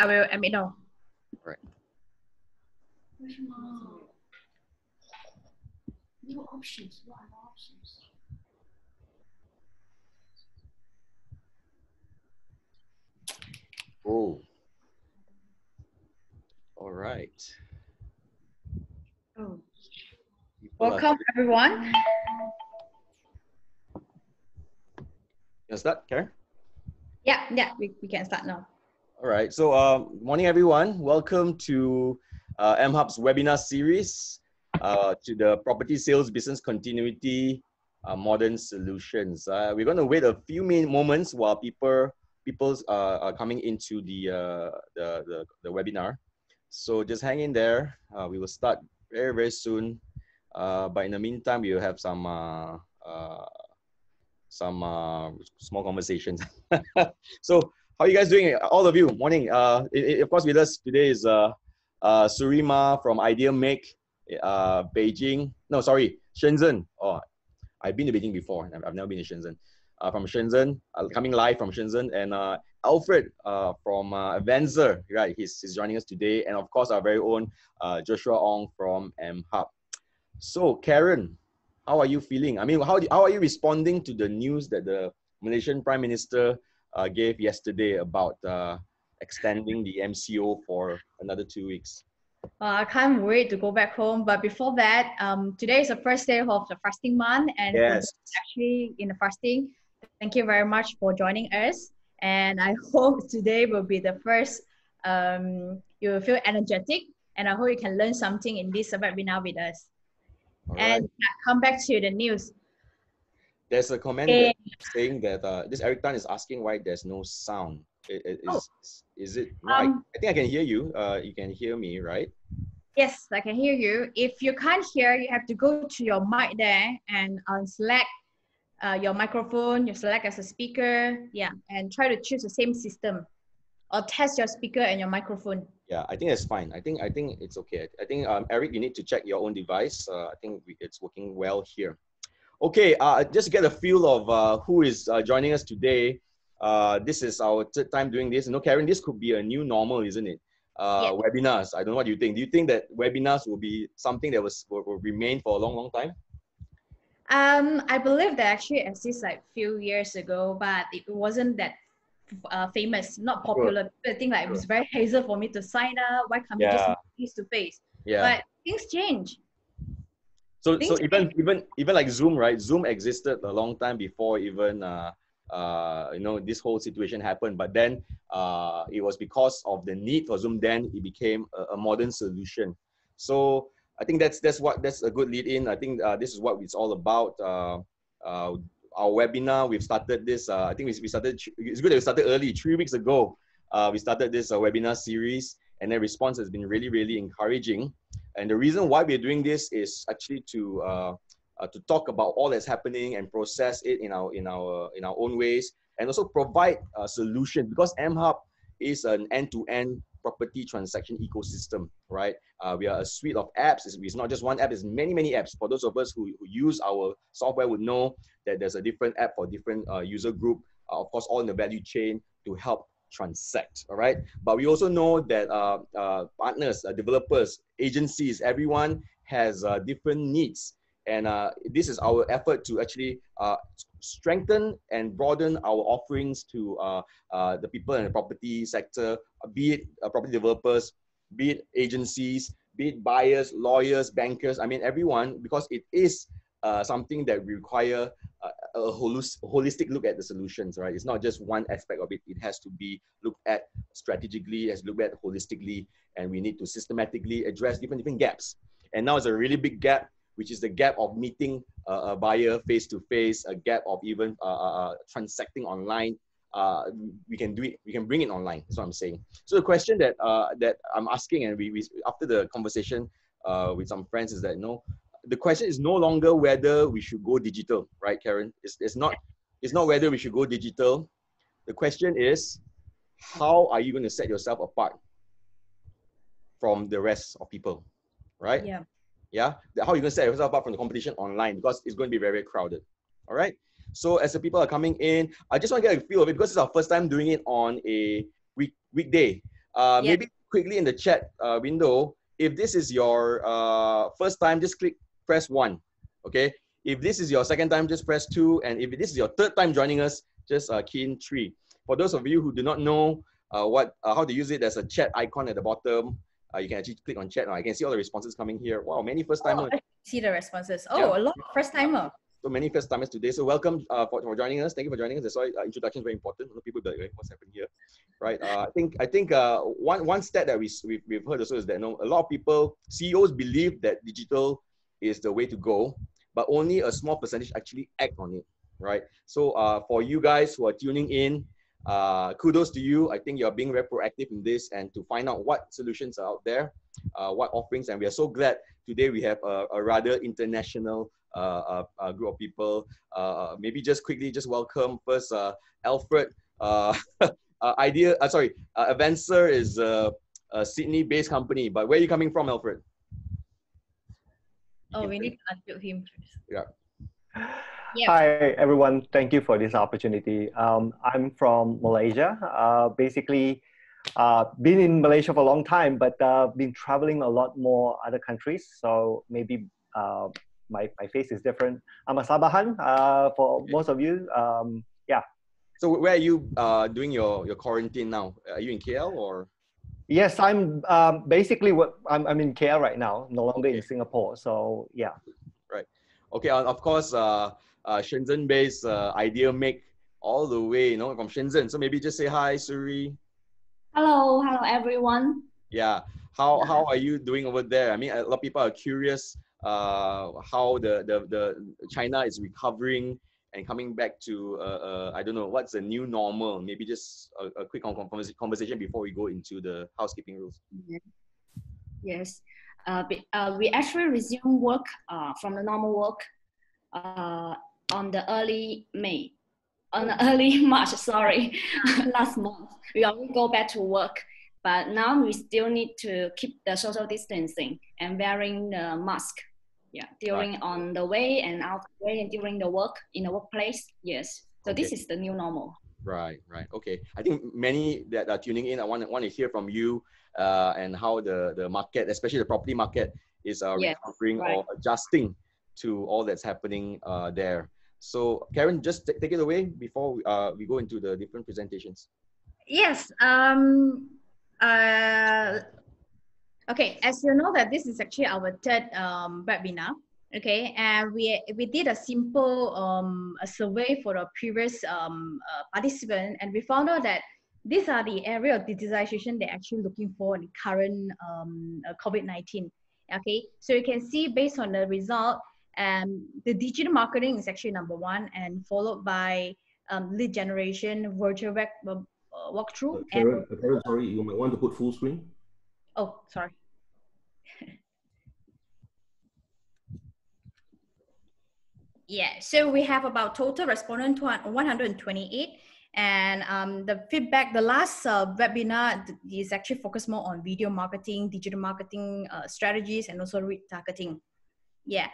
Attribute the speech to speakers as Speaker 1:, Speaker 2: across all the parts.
Speaker 1: I will let me know.
Speaker 2: All right.
Speaker 3: New options. What are the options?
Speaker 2: Oh. All right.
Speaker 1: Oh.
Speaker 2: People
Speaker 1: Welcome, everyone.
Speaker 2: Can I start, Karen?
Speaker 1: Yeah, we can start now.
Speaker 2: All right. So, morning, everyone. Welcome to MHub's webinar series to the Property Sales Business Continuity Modern Solutions. We're going to wait a few moments while people are coming into the webinar. So just hang in there. We will start very, very soon. But in the meantime, we will have some small conversations. So how are you guys doing? All of you, morning. Of course, with us today is Surima from Ideamake, Beijing. No, sorry, Shenzhen. Oh, I've been to Beijing before. I've never been to Shenzhen. From Shenzhen, coming live from Shenzhen, and Alfred from Avanser, right? He's joining us today, and of course our very own Joshua Ong from MHub. So Karen, how are you feeling? I mean, how are you responding to the news that the Malaysian Prime Minister gave yesterday about extending the MCO for another 2 weeks?
Speaker 1: I can't wait to go back home. But before that, today is the first day of the fasting month, and for those actually in the fasting, thank you very much for joining us. And I hope today will be the first. You will feel energetic, and I hope you can learn something in this webinar with us.
Speaker 2: All
Speaker 1: and
Speaker 2: right.
Speaker 1: come back to the news.
Speaker 2: There's a comment that saying that this Eric Tan is asking why there's no sound. Is it? No, I think I can hear you. You can hear me, right?
Speaker 1: Yes, I can hear you. If you can't hear, you have to go to your mic there and select your microphone. You select as a speaker, yeah, and try to choose the same system, or test your speaker and your microphone.
Speaker 2: Yeah, I think that's fine. I think it's okay. I think Eric, you need to check your own device. I think it's working well here. Okay, just get a feel of who is joining us today. This is our third time doing this. You know, Karen, this could be a new normal, isn't it?
Speaker 1: Yeah.
Speaker 2: Webinars. I don't know what you think. Do you think that webinars will be something that will remain for a long, long time?
Speaker 1: I believe that actually exists like few years ago, but it wasn't that famous, not popular. People think like it was very hassle for me to sign up. Why can't we just face to face?
Speaker 2: Yeah.
Speaker 1: But things change.
Speaker 2: So even like Zoom, right? Zoom existed a long time before even you know, this whole situation happened. But then it was because of the need for Zoom. Then it became a modern solution. So I think that's a good lead in. I think this is what it's all about. Our webinar, we've started this. I think we started. It's good that we started early. 3 weeks ago, we started this webinar series, and the response has been really, really encouraging. And the reason why we're doing this is actually to talk about all that's happening and process it in our own ways, and also provide a solution, because MHub is an end-to-end property transaction ecosystem, right? We are a suite of apps. It's not just one app, it's many apps. For those of us who use our software would know that there's a different app for different user group, of course, all in the value chain to help transact, all right? But we also know that partners, developers, agencies, everyone has different needs. And this is our effort to actually strengthen and broaden our offerings to the people in the property sector, be it property developers, be it agencies, be it buyers, lawyers, bankers, I mean everyone, because it is something that require a holistic look at the solutions, right? It's not just one aspect of it. It has to be looked at strategically, it has to look at holistically, and we need to systematically address different gaps. And now it's a really big gap, which is the gap of meeting a buyer face-to-face, a gap of even transacting online. We can do it, we can bring it online, that's what I'm saying. So the question that that I'm asking, and we after the conversation with some friends, is that, no, the question is no longer whether we should go digital, right, Karen? It's not whether we should go digital. The question is, how are you going to set yourself apart from the rest of people, right?
Speaker 1: Yeah.
Speaker 2: Yeah, how are you going to set yourself apart from the competition online, because it's going to be very, very crowded. All right. So as the people are coming in, I just want to get a feel of it, because it's our first time doing it on a weekday. maybe quickly in the chat window, if this is your first time, just press 1. Okay. If this is your second time, just press 2. And if this is your third time joining us, just key in 3. For those of you who do not know how to use it, there's a chat icon at the bottom. You can actually click on chat. I can see all the responses coming here. Wow, many first timers.
Speaker 1: I see the responses. Oh, a lot of first timer.
Speaker 2: So many first timers today. So welcome for joining us. Thank you for joining us. That's why introduction is very important. A lot of people be like, what's happening here, right? I think one stat that we've heard also is that a lot of people, CEOs, believe that digital is the way to go, but only a small percentage actually act on it, right? So for you guys who are tuning in, kudos to you. I think you're being very proactive in this and to find out what solutions are out there, what offerings, and we are so glad today we have a rather international group of people. Maybe just quickly, just welcome first Alfred. Avanser is a Sydney-based company, but where are you coming from, Alfred?
Speaker 1: Oh, we need to unmute him first.
Speaker 2: Yeah.
Speaker 4: Hi, everyone. Thank you for this opportunity. I'm from Malaysia. Basically, been in Malaysia for a long time, but been traveling a lot more other countries. So maybe my face is different. I'm a Sabahan for most of you. Yeah.
Speaker 2: So where are you doing your quarantine now? Are you in KL or?
Speaker 4: Yes, I'm basically I'm in KL right now, no longer in Singapore. So yeah.
Speaker 2: Right. Okay. Of course, Shenzhen-based Ideamake all the way, from Shenzhen. So maybe just say hi, Suri.
Speaker 5: Hello, everyone.
Speaker 2: Yeah. How are you doing over there? I mean, a lot of people are curious how the China is recovering and coming back to I don't know what's the new normal. Maybe just a quick conversation before we go into the housekeeping rules.
Speaker 5: Yes, we actually resumed work from the normal work on the early March. Sorry, last month we already go back to work, but now we still need to keep the social distancing and wearing the mask. Yeah, during on the way and out the way and during the work in the workplace. Yes, so this is the new normal.
Speaker 2: Right. Okay. I think many that are tuning in, I want to hear from you and how the market, especially the property market, is recovering or adjusting to all that's happening there. So Karen, just take it away before we go into the different presentations.
Speaker 1: Yes. Okay, as you know that this is actually our third webinar, okay, and we did a simple a survey for the previous participant, and we found out that these are the area of digitization they're actually looking for in the current COVID-19. Okay, so you can see based on the result, the digital marketing is actually #1, and followed by lead generation, virtual walkthrough.
Speaker 3: Karen, sorry, you might want to put full screen.
Speaker 1: Oh, sorry. Yeah, so we have about total respondent to 128, and the feedback, the last webinar is actually focused more on video marketing, digital marketing strategies, and also retargeting. Yeah,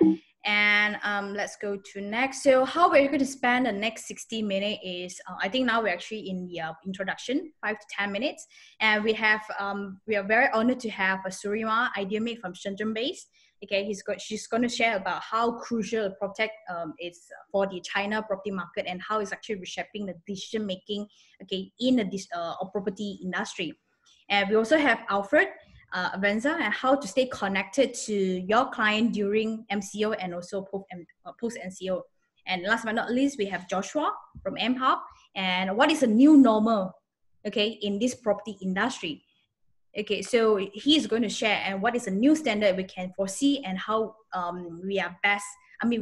Speaker 1: and let's go to next. So how we're going to spend the next 60 minutes is, I think now we're actually in the introduction, 5 to 10 minutes. And we have, we are very honored to have Surima Ideamake from Shenzhen base. Okay, she's going to share about how crucial PropTech is for the China property market and how it's actually reshaping the decision making, okay, in the property industry. And we also have Alfred, Avanser, and how to stay connected to your client during MCO and also post MCO. And last but not least, we have Joshua from MHub, and what is a new normal, okay, in this property industry. Okay, so he's going to share and what is a new standard we can foresee and how we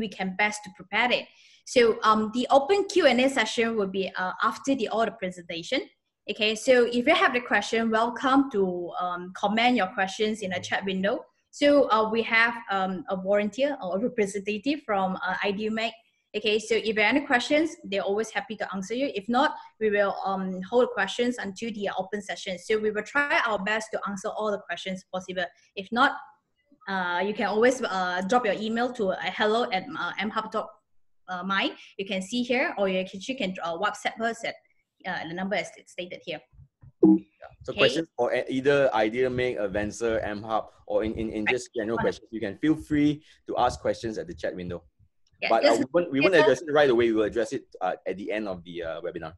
Speaker 1: can best to prepare it. So the open Q&A session will be after all the presentation. Okay, so if you have the question, welcome to comment your questions in the chat window. So we have a volunteer or a representative from Ideamake. Okay, so if you have any questions, they're always happy to answer you. If not, we will hold questions until the open session. So we will try our best to answer all the questions possible. If not, you can always drop your email to hello@mhub.my. You can see here, or you can WhatsApp us at the number as stated here.
Speaker 2: So questions for either Ideamake, Avanser, MHub, or in just general questions, you can feel free to ask questions at the chat window. Yeah, but we won't address it right away. We will address it at the end of the webinar.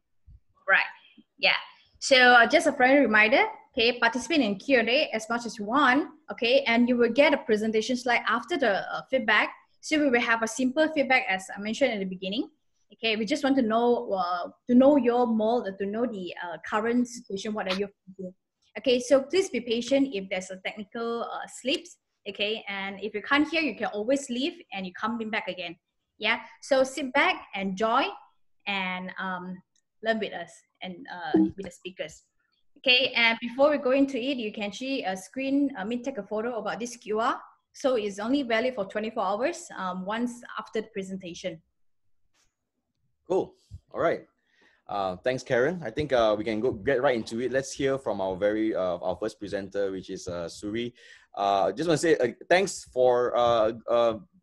Speaker 1: Right. Yeah. So just a friendly reminder, okay, participate in Q&A as much as you want, okay, and you will get a presentation slide after the feedback. So we will have a simple feedback as I mentioned at the beginning. Okay, we just want to know your mold, to know the current situation, what are you doing. Okay, so please be patient if there's a technical slips, okay, and if you can't hear, you can always leave and you come back again. Yeah, so sit back, enjoy, and learn with us and with the speakers. Okay, and before we go into it, you can see a screen, take a photo about this QR. So it's only valid for 24 hours once after the presentation.
Speaker 2: Cool. All right. Thanks, Karen. I think we can get right into it. Let's hear from our our first presenter, which is Suri. Just want to say thanks for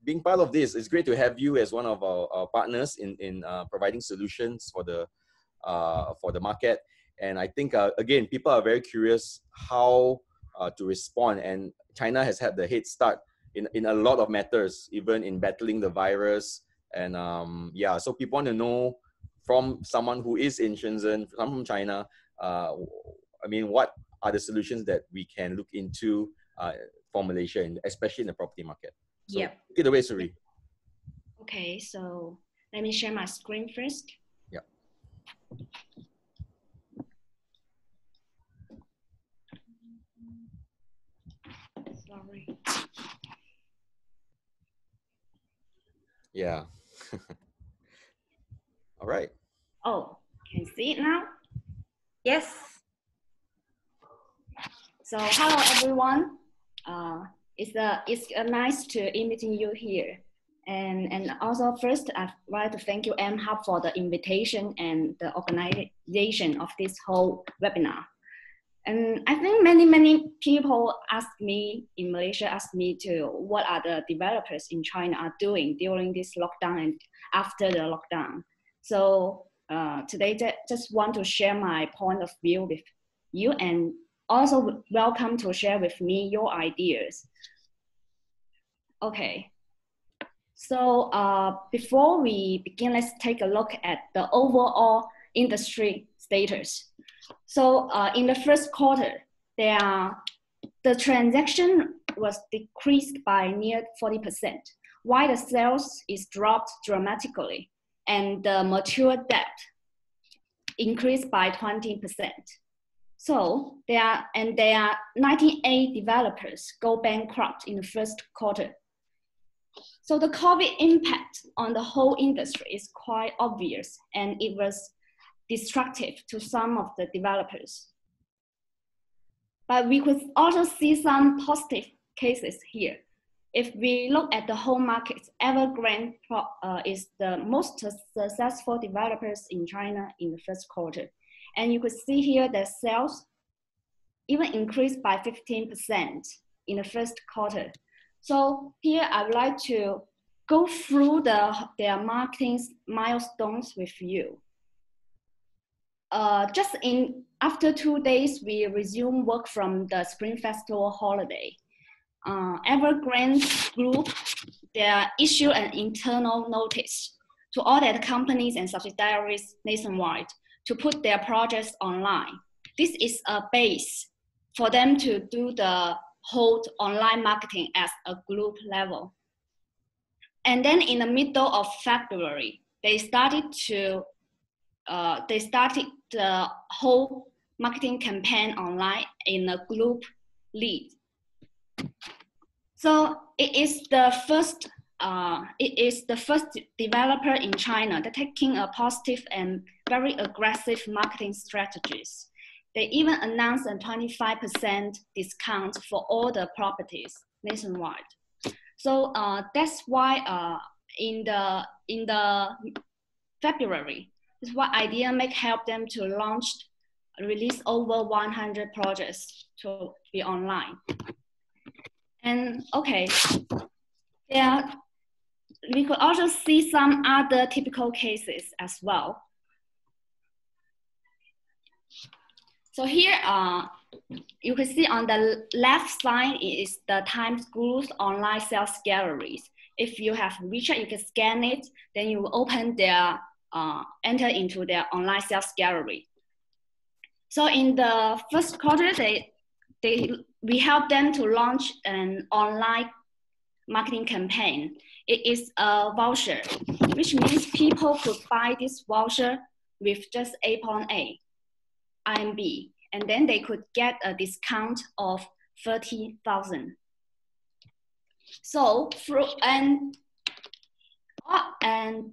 Speaker 2: being part of this. It's great to have you as one of our partners in providing solutions for the market. And I think again, people are very curious how to respond. And China has had the head start in a lot of matters, even in battling the virus. And yeah, so people want to know from someone who is in Shenzhen, from China, I mean, what are the solutions that we can look into for Malaysia, especially in the property market? So
Speaker 1: yeah.
Speaker 2: Take it away, Suri.
Speaker 5: Okay, so let me share my screen first.
Speaker 2: Yeah.
Speaker 5: Sorry.
Speaker 2: Yeah. All right.
Speaker 5: Oh, can you see it now?
Speaker 1: Yes.
Speaker 5: So hello everyone. It's nice to meeting you here. And also first I'd like to thank you MHub for the invitation and the organization of this whole webinar. And I think many people in Malaysia ask me what are the developers in China are doing during this lockdown and after the lockdown. So today just want to share my point of view with you, and also welcome to share with me your ideas. Okay. So before we begin, let's take a look at the overall industry status. So in the first quarter, the transaction was decreased by near 40%, while the sales is dropped dramatically, and the mature debt increased by 20%. So there are 98 developers go bankrupt in the first quarter. So the COVID impact on the whole industry is quite obvious, and it was destructive to some of the developers. But we could also see some positive cases here. If we look at the whole market, Evergrande is the most successful developers in China in the first quarter. And you could see here that sales even increased by 15% in the first quarter. So here I would like to go through their marketing milestones with you. After 2 days, we resume work from the Spring Festival holiday. Evergrande Group, they issue an internal notice to all their companies and subsidiaries nationwide to put their projects online. This is a base for them to do the whole online marketing at a group level. And then in the middle of February, they started the whole marketing campaign online in a group lead. So it is the first developer in China that taking a positive and very aggressive marketing strategies. They even announced a 25% discount for all the properties nationwide. So that's why in the February, this is why Ideamake helped them to release over 100 projects to be online. And okay, we could also see some other typical cases as well. So here, you can see on the left side is the Times Group's online sales galleries. If you have WeChat, you can scan it, then you will open their, enter into their online sales gallery. So in the first quarter, we helped them to launch an online marketing campaign. It is a voucher, which means people could buy this voucher with just 8.8 RMB, and then they could get a discount of 30,000. So, and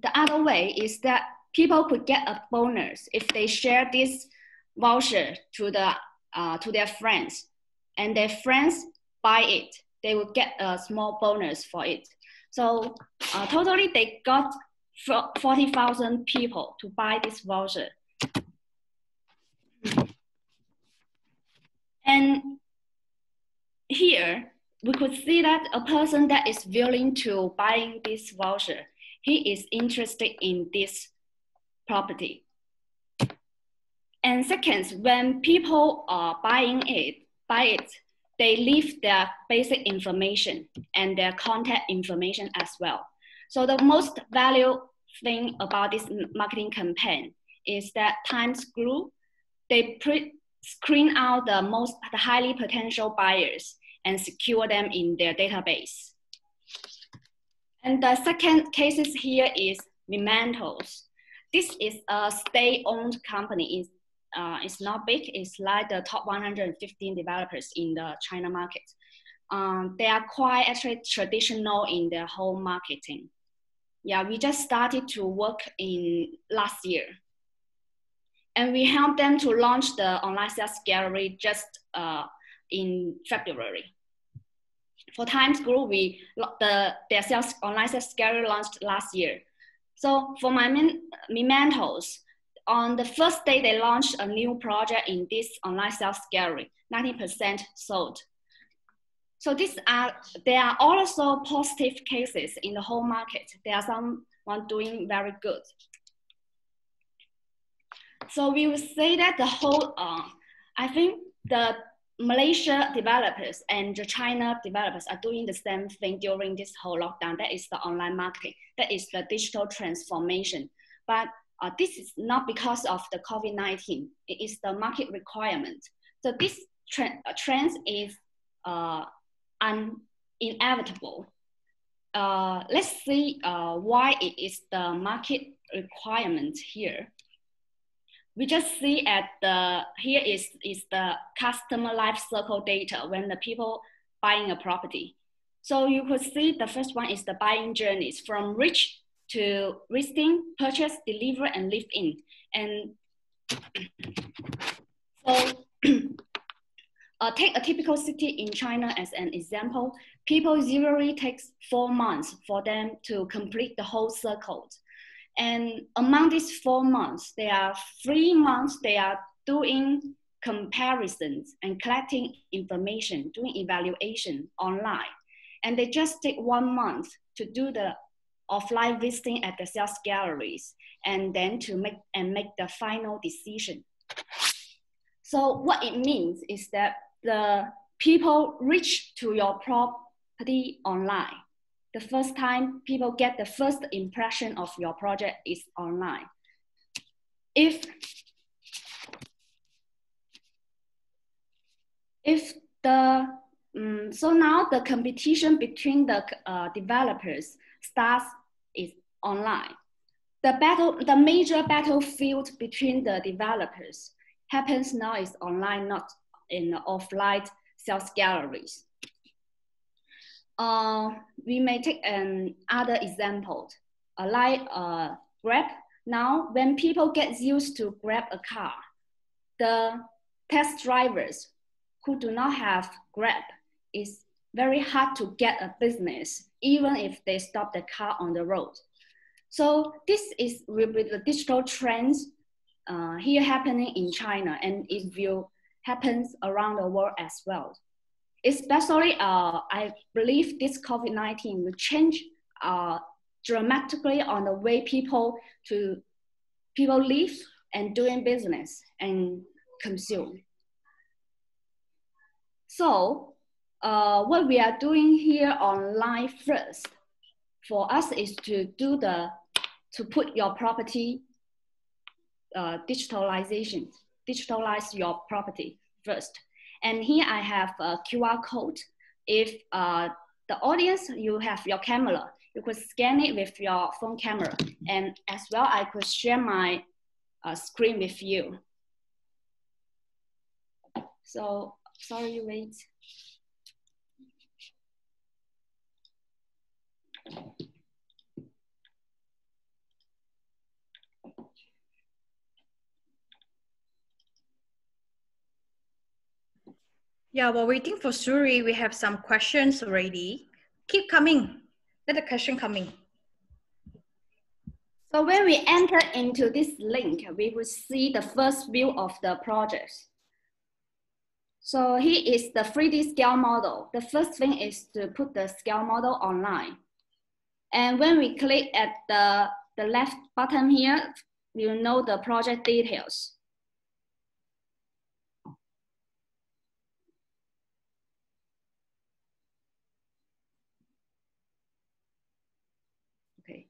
Speaker 5: the other way is that people could get a bonus if they share this voucher to their friends, and their friends buy it. They will get a small bonus for it. So totally they got 40,000 people to buy this voucher. And here we could see that a person that is willing to buying this voucher, he is interested in this property. And second, when people are buying it, they leave their basic information and their contact information as well. So the most valuable thing about this marketing campaign is that Times Group, they screen out the highly potential buyers and secure them in their database. And the second cases here is Mementos. This is a state-owned company. It's not big. It's like the top 115 developers in the China market. They are quite actually traditional in their whole marketing. Yeah, we just started to work in last year. And we helped them to launch the online sales gallery just in February. For Times Group, their online sales gallery launched last year. So for my Mementos, on the first day they launched a new project in this online sales gallery, 90% sold. So there are also positive cases in the whole market. There are someone doing very good. So we would say that the whole, I think the Malaysia developers and the China developers are doing the same thing during this whole lockdown. That is the online marketing. That is the digital transformation. But this is not because of the COVID-19. It is the market requirement. So this trend is inevitable. Let's see why it is the market requirement here. We just see here is the customer life cycle data when the people buying a property. So you could see the first one is the buying journeys from reach to listing, purchase, deliver, and live in. And so take a typical city in China as an example. People usually takes 4 months for them to complete the whole circle. And among these 4 months, there are 3 months they are doing comparisons and collecting information, doing evaluation online. And they just take 1 month to do the offline visiting at the sales galleries and then to make the final decision. So what it means is that the people reach to your property online. The first time people get the first impression of your project is online. So now the competition between the developers starts is online. The major battlefield between the developers happens now is online, not in the offline sales galleries. We may take another example, like Grab. Now, when people get used to grab a car, the test drivers who do not have Grab, it's very hard to get a business, even if they stop the car on the road. So this is with the digital trends here happening in China, and it will happen around the world as well. Especially, I believe this COVID-19 will change dramatically on the way people live and doing business and consume. So what we are doing here online first for us is to put your property digitalize your property first. And here I have a QR code. If the audience, you have your camera, you could scan it with your phone camera. And as well, I could share my screen with you. So, sorry, wait.
Speaker 1: Yeah, while waiting for Suri, we have some questions already. Keep coming. Let the question coming.
Speaker 5: So when we enter into this link, we will see the first view of the project. So here is the 3D scale model. The first thing is to put the scale model online. And when we click at the left button here, you know the project details. Okay.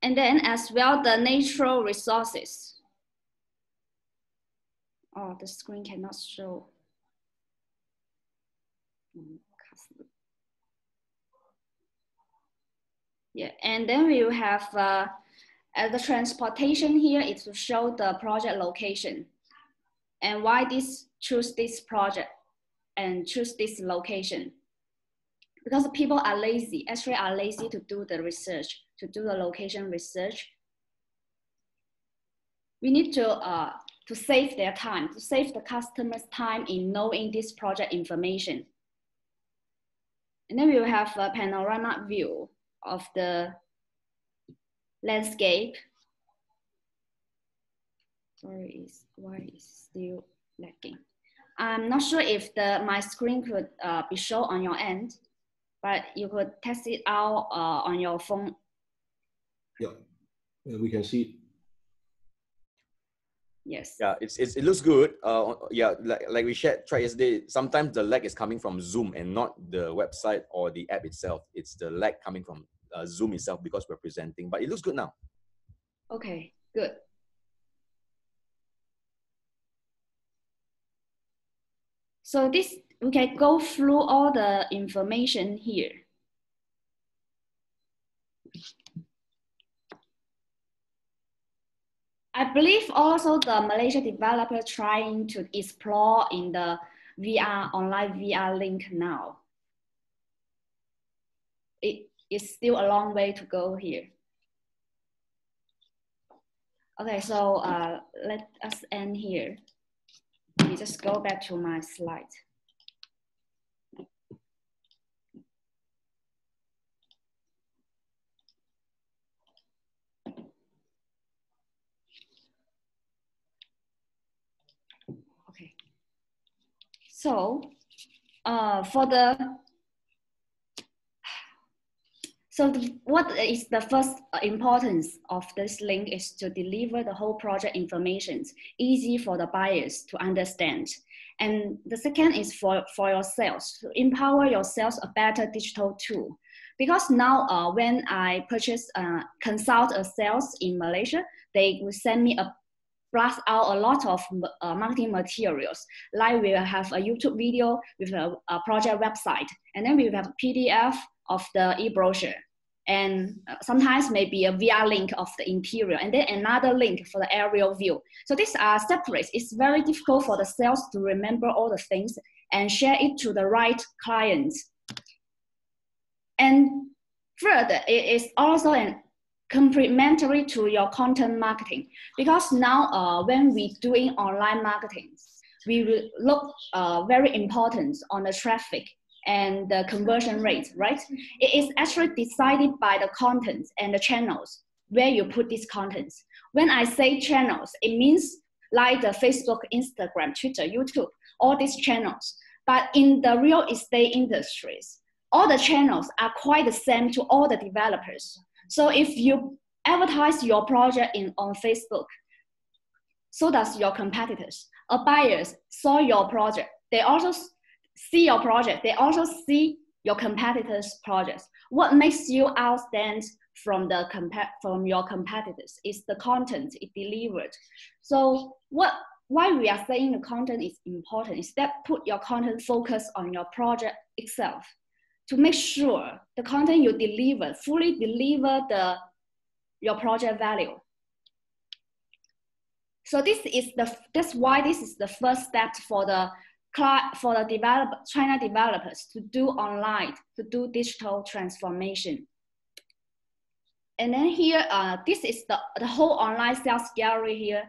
Speaker 5: And then as well, the natural resources. Oh, the screen cannot show. Yeah, and then we will have the transportation here is to show the project location and why choose this project and choose this location. Because people are lazy, actually are lazy to do the research, to do the location research. We need to save their time, to save the customer's time in knowing this project information. And then we will have a panorama view of the landscape. Sorry, why is still lagging? I'm not sure if my screen could be shown on your end, but you could test it out on your phone.
Speaker 3: Yeah, we can see it.
Speaker 5: Yes.
Speaker 2: Yeah, it looks good. Yeah, like we tried yesterday, sometimes the lag is coming from Zoom and not the website or the app itself. It's the lag coming from Zoom itself because we're presenting, but it looks good now.
Speaker 5: Okay, good. So we can go through all the information here. I believe also the Malaysia developer trying to explore in the online VR link now. It is still a long way to go here. Okay, so let us end here. Let me just go back to my slide. Okay. So what is the first importance of this link is to deliver the whole project information, easy for the buyers to understand. And the second is for your sales, to empower your sales a better digital tool. Because now when I consult a sales in Malaysia, they will send me blast out a lot of marketing materials. Like we will have a YouTube video with a project website, and then we will have a PDF of the e-brochure. And sometimes maybe a VR link of the interior, and then another link for the aerial view. So these are separate. It's very difficult for the sales to remember all the things and share it to the right clients. And further, it is also complementary to your content marketing, because now when we're doing online marketing, we will look very important on the traffic and the conversion rate, right? It is actually decided by the content and the channels where you put these contents. When I say channels, it means like the Facebook, Instagram, Twitter, YouTube, all these channels. But in the real estate industries, all the channels are quite the same to all the developers. So if you advertise your project on Facebook, so does your competitors. Buyers saw your project. They also see your project. They also see your competitors' projects. What makes you outstand from your competitors is the content it delivered. So why we are saying the content is important is that put your content focus on your project itself to make sure the content you deliver fully deliver your project value. So that's why this is the first step for the China developers to do online, to do digital transformation. And then here, this is the whole online sales gallery here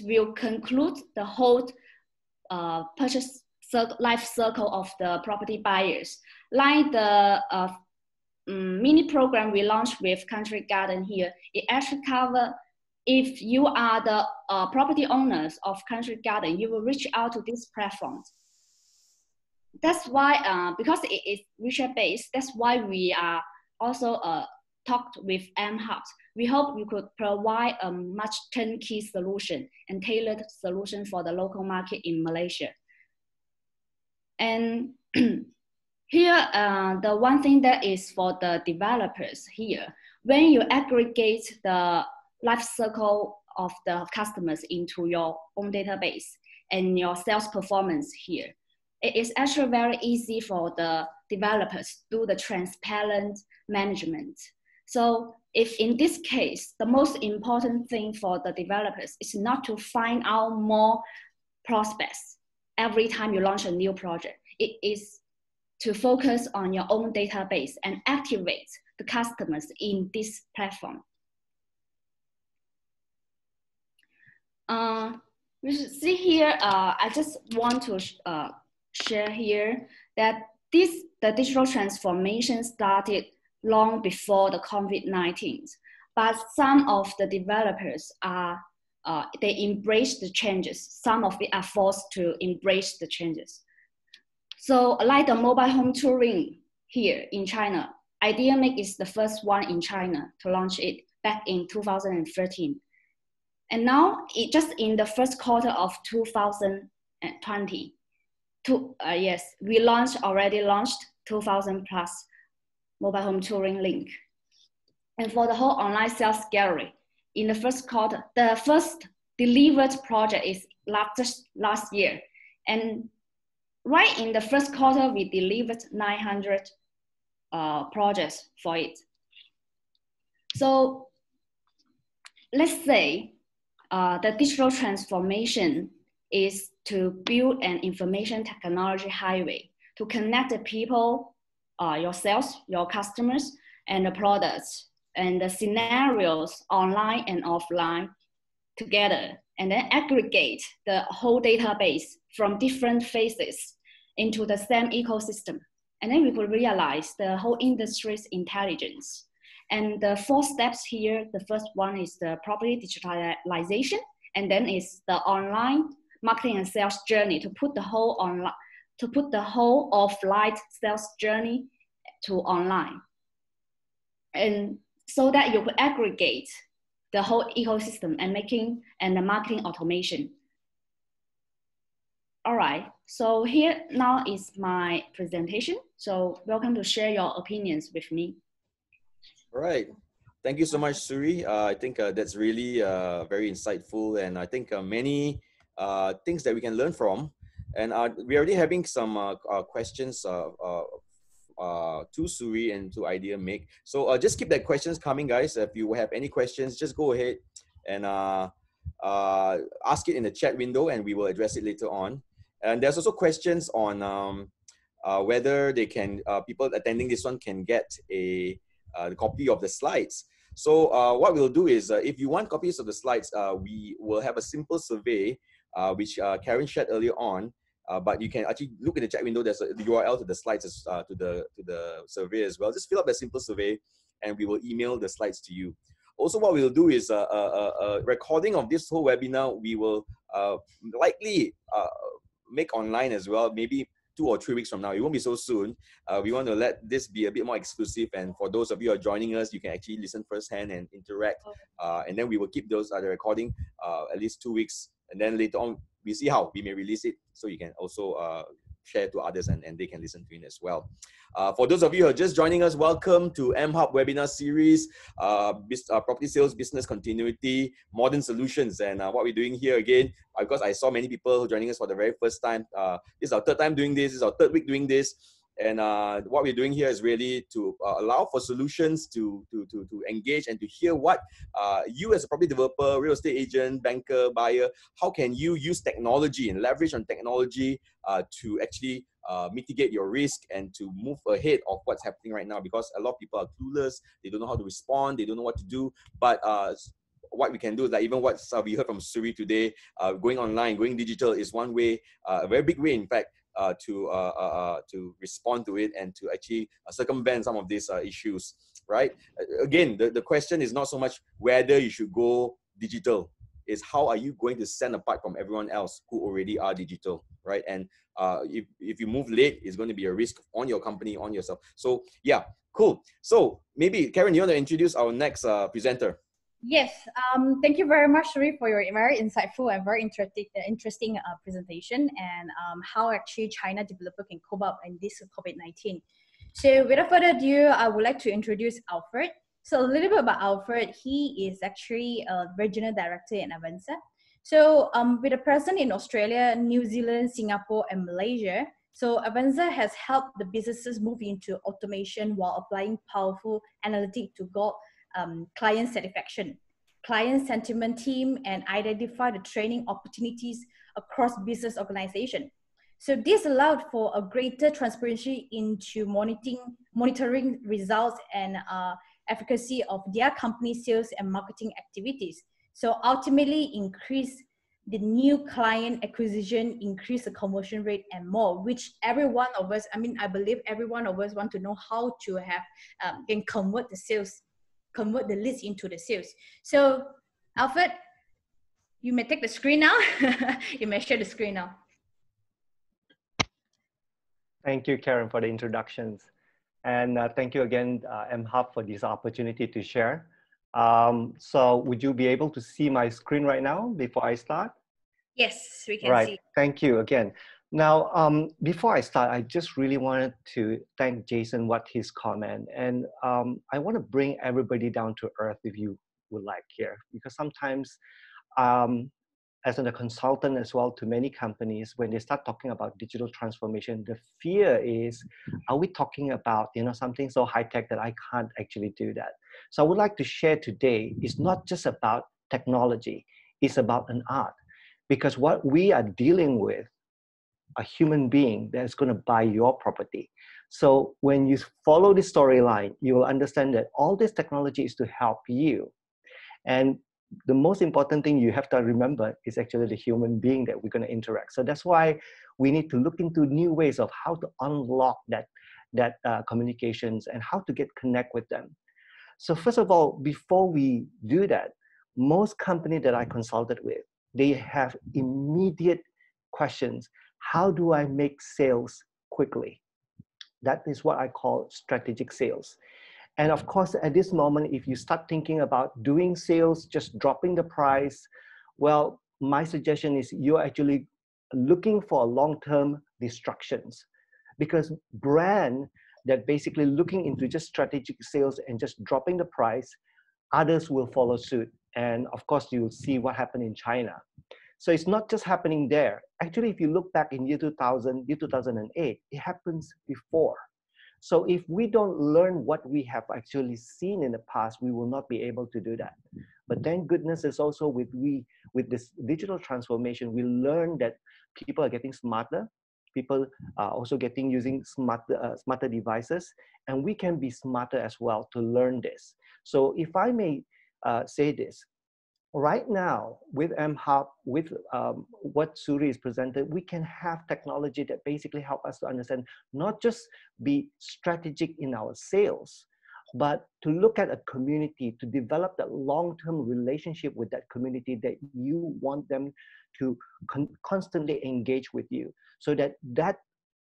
Speaker 5: will conclude the whole purchase life circle of the property buyers. Like the mini program we launched with Country Garden here, it actually covers if you are the property owners of Country Garden, you will reach out to these platforms. That's why, because it is research-based, that's why we are also talked with MHub. We hope we could provide a much turnkey solution and tailored solution for the local market in Malaysia. And here, the one thing that is for the developers here, when you aggregate the life cycle of the customers into your own database and your sales performance here, it is actually very easy for the developers to do the transparent management. So if in this case, the most important thing for the developers is not to find out more prospects every time you launch a new project. It is to focus on your own database and activate the customers in this platform. You should see here, I just want to share here that the digital transformation started long before the COVID-19, but some of the developers they embrace the changes. Some of them are forced to embrace the changes. So like the mobile home touring here in China, Ideamake is the first one in China to launch it back in 2013. And now, just in the first quarter of 2020, yes, we already launched 2,000 plus mobile home touring link. And for the whole online sales gallery, in the first quarter, the first delivered project is just last year. And right in the first quarter, we delivered 900 projects for it. So let's say the digital transformation is to build an information technology highway to connect the people, yourselves, your customers, and the products, and the scenarios online and offline together, and then aggregate the whole database from different phases into the same ecosystem. And then we will realize the whole industry's intelligence. And the 4 steps here, the first one is the property digitalization, and then is the online marketing and sales journey to put the whole offline sales journey to online. And so that you could aggregate the whole ecosystem and the marketing automation. All right, so here now is my presentation. So welcome to share your opinions with me.
Speaker 2: All right. Thank you so much, Suri. I think that's really very insightful, and I think many things that we can learn from. And we're already having some questions to Suri and to Ideamake. So just keep that questions coming, guys. If you have any questions, just go ahead and ask it in the chat window, and we will address it later on. And there's also questions on whether they can people attending this one can get a copy of the slides. So what we'll do is, if you want copies of the slides, we will have a simple survey, which Karen shared earlier on. But you can actually look in the chat window. There's the URL to the slides, to the survey as well. Just fill up a simple survey, and we will email the slides to you. Also, what we'll do is a recording of this whole webinar. We will likely make online as well. Maybe 2 or 3 weeks from now. It won't be so soon. We want to let this be a bit more exclusive. And for those of you who are joining us, you can actually listen firsthand and interact. And then we will keep those the recording at least 2 weeks. And then later on, we see how we may release it. So you can also share to others and they can listen to it as well. For those of you who are just joining us, welcome to MHub webinar series, property sales, business continuity, modern solutions. And what we're doing here again, because I saw many people joining us for the very first time. This is our third time doing this. This is our third week doing this. And what we're doing here is really to allow for solutions to engage and to hear what you as a property developer, real estate agent, banker, buyer, how can you use technology and leverage on technology to actually mitigate your risk and to move ahead of what's happening right now, because a lot of people are clueless, they don't know how to respond, they don't know what to do. But what we can do is like even what we heard from Suri today, going online, going digital is one way, a very big way in fact, to respond to it and to actually circumvent some of these issues, right? Again, the question is not so much whether you should go digital, is how are you going to stand apart from everyone else who already are digital, right? And if you move late, it's going to be a risk on your company, on yourself. So yeah, cool. So maybe Karen, you want to introduce our next presenter?
Speaker 1: Yes, thank you very much, Suri, for your very insightful and very interesting presentation, and how actually China developer can cope up in this COVID-19. So without further ado, I would like to introduce Alfred. So a little bit about Alfred. He is actually a regional director in Avanser. So with a presence in Australia, New Zealand, Singapore, and Malaysia, so Avanser has helped the businesses move into automation while applying powerful analytics to gauge client satisfaction, client sentiment team, and identify the training opportunities across business organization. So this allowed for a greater transparency into monitoring results and efficacy of their company sales and marketing activities. So ultimately increase the new client acquisition, increase the conversion rate and more, which every one of us, I believe every one of us want to know how to have, can convert the leads into the sales. So Alfred, you may take the screen now. You may share the screen now.
Speaker 4: Thank you, Karen, for the introductions. And thank you again, MHub, for this opportunity to share. So would you be able to see my screen right now before I start?
Speaker 1: Yes, we can see.
Speaker 4: Thank you again. Now, before I start, I just really wanted to thank Jason what his comment. And I want to bring everybody down to earth if you would like here, because sometimes as a consultant as well to many companies, when they start talking about digital transformation, the fear is, are we talking about something so high-tech that I can't actually do that? So I would like to share today is not just about technology, it's about an art. Because what we are dealing with, a human being that's going to buy your property. So when you follow this storyline, you will understand that all this technology is to help you. And the most important thing you have to remember is actually the human being that we're going to interact. So that's why we need to look into new ways of how to unlock that communications and how to get connect with them. So first of all, before we do that, most companies that I consulted with, they have immediate questions. How do I make sales quickly? That is what I call strategic sales. And of course, at this moment, if you start thinking about doing sales, just dropping the price, well, my suggestion is you're actually looking for long-term distractions, because brand that basically looking into just strategic sales and just dropping the price, others will follow suit. And of course, you'll see what happened in China. So it's not just happening there. Actually, if you look back in year 2000, year 2008, it happens before. So if we don't learn what we have actually seen in the past, we will not be able to do that. But thank goodness is also with this digital transformation, we learn that people are getting smarter. People are also using smarter devices, and we can be smarter as well to learn this. So if I may say this, right now with MHub, with what Suri is presented, we can have technology that basically help us to understand, not just be strategic in our sales, but to look at a community, to develop that long-term relationship with that community that you want them to constantly engage with you, so that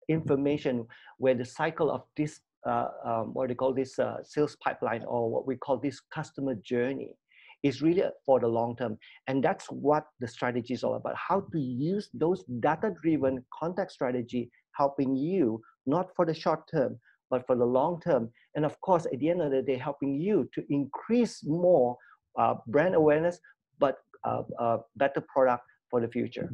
Speaker 4: information where the cycle of this, what they call this sales pipeline, or what we call this customer journey, is really for the long term. And that's what the strategy is all about, how to use those data-driven contact strategy, helping you, not for the short term, but for the long term. And of course, at the end of the day, helping you to increase more brand awareness, but better product for the future.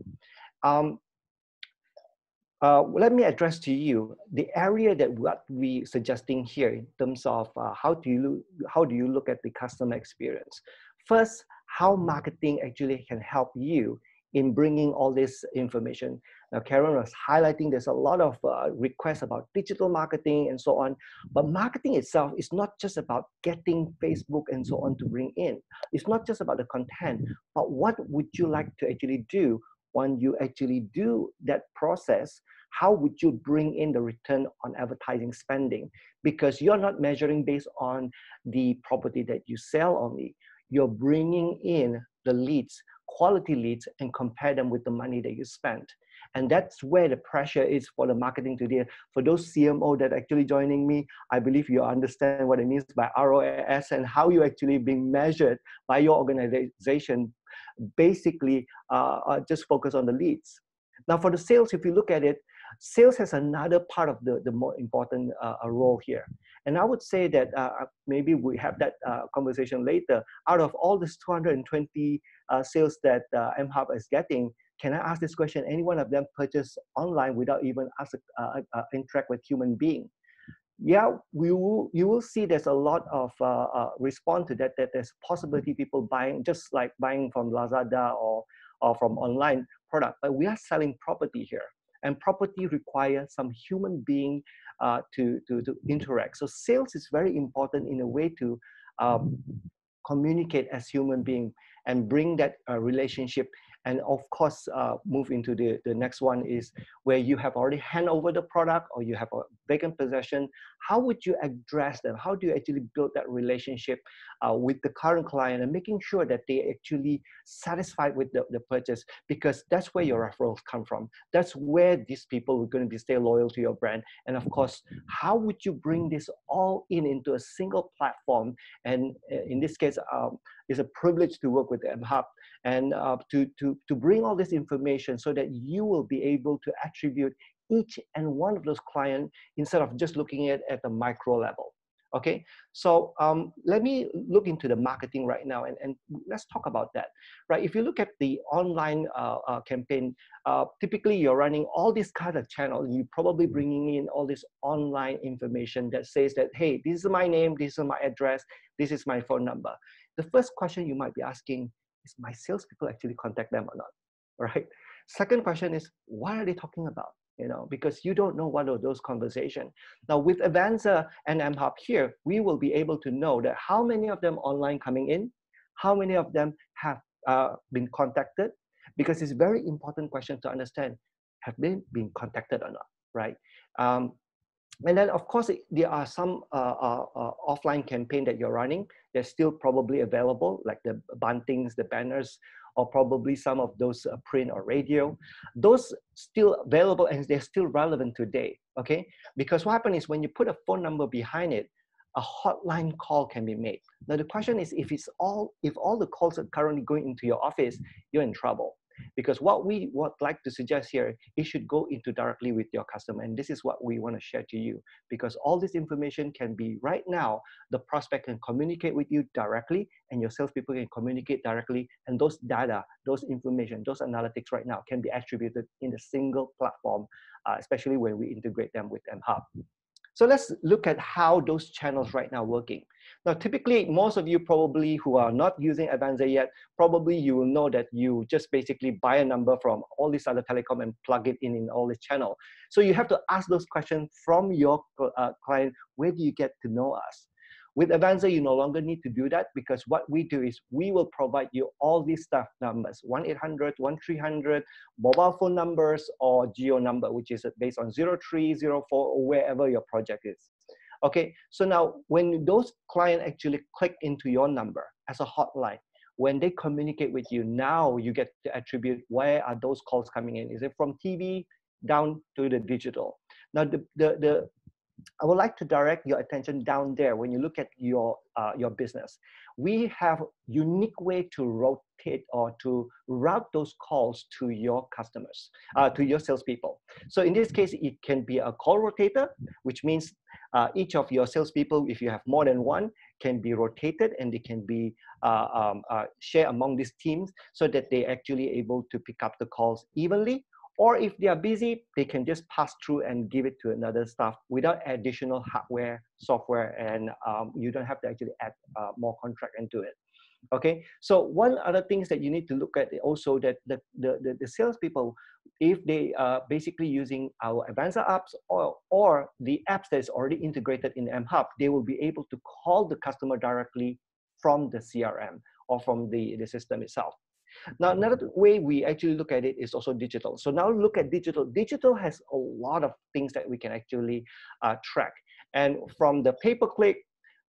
Speaker 4: Let me address to you the area that what we suggesting here in terms of how do you look at the customer experience. First, how marketing actually can help you in bringing all this information. Now, Karen was highlighting there's a lot of requests about digital marketing and so on, but marketing itself is not just about getting Facebook and so on to bring in. It's not just about the content, but what would you like to actually do when you actually do that process? How would you bring in the return on advertising spending? Because you're not measuring based on the property that you sell only. You're bringing in the leads, quality leads, and compare them with the money that you spent. And that's where the pressure is for the marketing today. For those CMO that are actually joining me, I believe you understand what it means by ROAS and how you're actually being measured by your organization. Basically, just focus on the leads. Now for the sales, if you look at it, sales has another part of the more important role here. And I would say that maybe we have that conversation later. Out of all this 220 sales that MHub is getting, can I ask this question? Any one of them purchase online without even interact with human being? Yeah, you will see there's a lot of response to that, that there's possibility people buying, just like buying from Lazada or from online product, but we are selling property here. And property requires some human being to interact. So sales is very important in a way to communicate as human being and bring that relationship. And of course, move into the next one is where you have already hand over the product or you have a vacant possession. How would you address them? How do you actually build that relationship with the current client and making sure that they actually satisfied with the purchase? Because that's where your referrals come from. That's where these people are going to stay loyal to your brand. And of course, how would you bring this all into a single platform? And in this case, it's a privilege to work with MHub and to bring all this information so that you will be able to attribute each and one of those clients instead of just looking at the micro level. Okay, so let me look into the marketing right now and let's talk about that. Right, if you look at the online campaign, typically you're running all these kind of channels. You're probably bringing in all this online information that says that, hey, this is my name, this is my address, this is my phone number. The first question you might be asking is, my salespeople actually contact them or not, right? Second question is, what are they talking about? You know, because you don't know what are those conversations. Now with Avanser and MHub here, we will be able to know that how many of them online coming in, how many of them have been contacted, because it's a very important question to understand, have they been contacted or not, right? And then, of course, there are some offline campaign that you're running. They're still probably available, like the buntings, the banners, or probably some of those print or radio. Those still available and they're still relevant today, okay? Because what happens is when you put a phone number behind it, a hotline call can be made. Now the question is, if all the calls are currently going into your office, you're in trouble. Because what we would like to suggest here, it should go into directly with your customer. And this is what we want to share to you, because all this information can be right now, the prospect can communicate with you directly and your salespeople can communicate directly. And those data, those information, those analytics right now can be attributed in a single platform, especially when we integrate them with MHub. So let's look at how those channels right now working. Now, typically, most of you probably who are not using Avanser yet, probably you will know that you just basically buy a number from all these other telecom and plug it in all this channel. So you have to ask those questions from your client, where do you get to know us? With Avanser, you no longer need to do that, because what we do is we will provide you all these stuff numbers, 1-800, 1-300, mobile phone numbers, or geo number, which is based on 03, 04, or wherever your project is. Okay, so now when those clients actually click into your number as a hotline, when they communicate with you, now you get to attribute where are those calls coming in. Is it from TV down to the digital? Now, I would like to direct your attention down there when you look at your business. We have unique way to rotate or to route those calls to your customers, to your salespeople. So in this case, it can be a call rotator, which means each of your salespeople, if you have more than one, can be rotated and they can be shared among these teams so that they actually able to pick up the calls evenly. Or if they are busy, they can just pass through and give it to another staff without additional hardware, software, and you don't have to actually add more contract into it. Okay, so one other things that you need to look at also that the salespeople, if they are basically using our Avanser apps or the apps that is already integrated in MHub, they will be able to call the customer directly from the CRM or from the system itself. Now, another way we actually look at it is also digital. So now look at digital. Digital has a lot of things that we can actually track. And from the pay-per-click,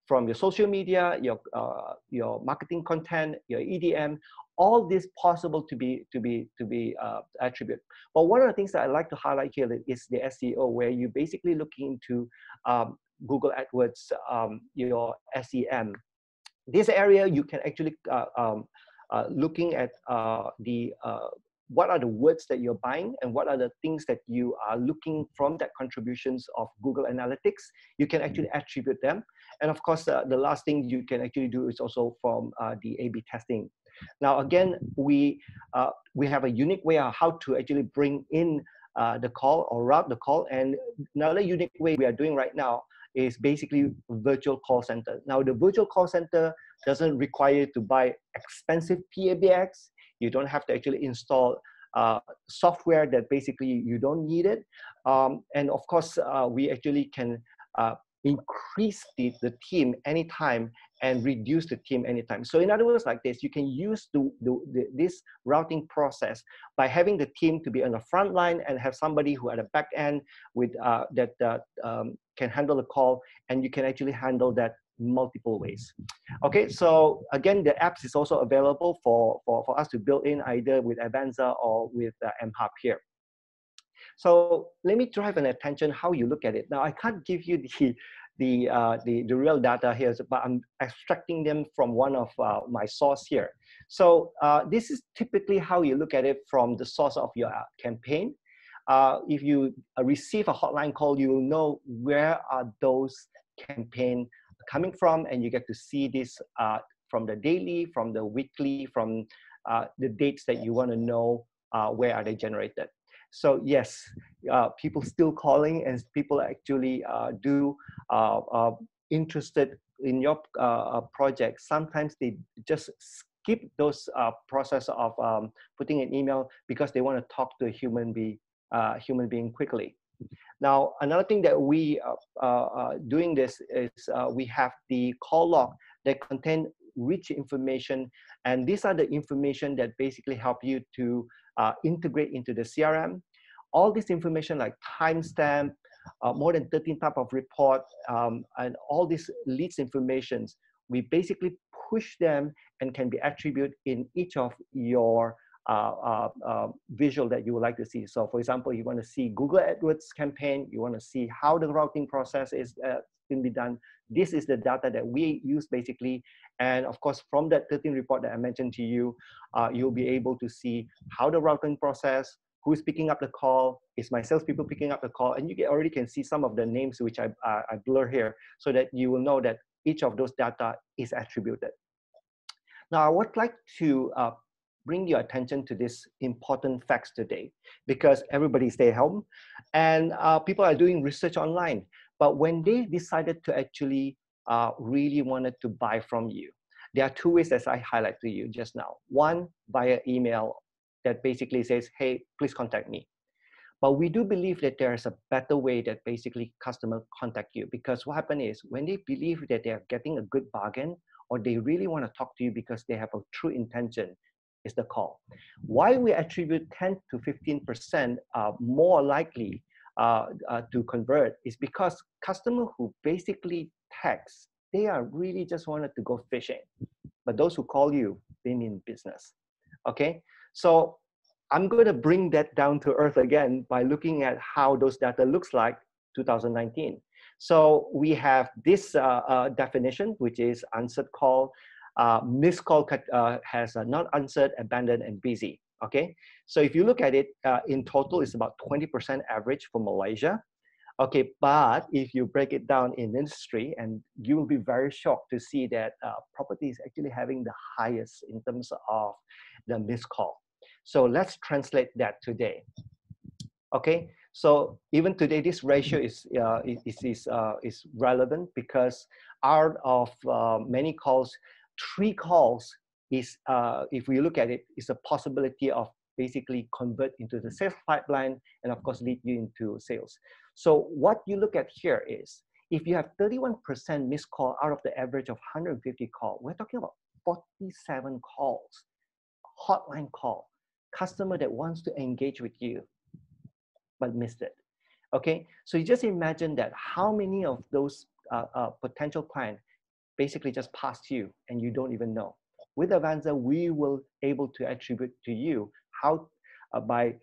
Speaker 4: from your social media, your marketing content, your EDM, all this possible to be attributed. But one of the things that I like to highlight here is the SEO, where you basically looking into Google AdWords, your SEM. This area you can actually looking at what are the words that you're buying and what are the things that you are looking from that contributions of Google Analytics. You can actually attribute them. And of course, the last thing you can actually do is also from the A/B testing. Now, again, we have a unique way of how to actually bring in the call or route the call. And another unique way we are doing right now is basically virtual call center. Now, the virtual call center doesn't require you to buy expensive PABX. You don't have to actually install software that basically you don't need it. And of course, we actually can increase the team anytime and reduce the team anytime. So in other words, like this, you can use this routing process by having the team to be on the front line and have somebody who at the back end with can handle the call, and you can actually handle that multiple ways. Okay, so again, the apps is also available for us to build in either with Avanser or with MHub here. So let me drive an attention how you look at it. Now, I can't give you the real data here, but I'm extracting them from one of my source here. So this is typically how you look at it from the source of your campaign. If you receive a hotline call, you will know where are those campaign coming from, and you get to see this from the daily, from the weekly, from the dates that you want to know where are they generated. So yes, people still calling, and people actually interested in your project. Sometimes they just skip those process of putting an email because they want to talk to a human being quickly. Now, another thing that we are doing this is we have the call log that contain rich information, and these are the information that basically help you to integrate into the CRM. All this information like timestamp, more than 13 type of report, and all these leads informations, we basically push them and can be attributed in each of your visual that you would like to see. So for example, you want to see Google AdWords campaign, you want to see how the routing process is can be done. This is the data that we use basically. And of course, from that 13 report that I mentioned to you, you'll be able to see how the routing process, who is picking up the call, is my salespeople picking up the call, and you already can see some of the names which I blur here so that you will know that each of those data is attributed. Now, I would like to bring your attention to this important facts today, because everybody stay home and people are doing research online. But when they decided to actually really wanted to buy from you, there are two ways that I highlight to you just now. One, via email that basically says, hey, please contact me. But we do believe that there is a better way that basically customer contact you, because what happens is when they believe that they are getting a good bargain, or they really want to talk to you because they have a true intention, is the call. Why we attribute 10 to 15% more likely to convert is because customer who basically text, they are really just wanted to go fishing. But those who call you, they mean business. Okay, so I'm going to bring that down to earth again by looking at how those data looks like 2019. So we have this definition, which is answered call, missed call has not answered, abandoned, and busy. Okay, so if you look at it, in total, it's about 20% average for Malaysia. Okay, but if you break it down in industry, and you will be very shocked to see that property is actually having the highest in terms of the missed call. So let's translate that today. Okay, so even today, this ratio is relevant because out of many calls, 3 calls is, if we look at it, is a possibility of basically convert into the sales pipeline and of course lead you into sales. So what you look at here is, if you have 31% missed call out of the average of 150 calls, we're talking about 47 calls, hotline call, customer that wants to engage with you, but missed it. Okay, so you just imagine that how many of those potential clients basically just passed you and you don't even know. With Avanser, we will able to attribute to you how by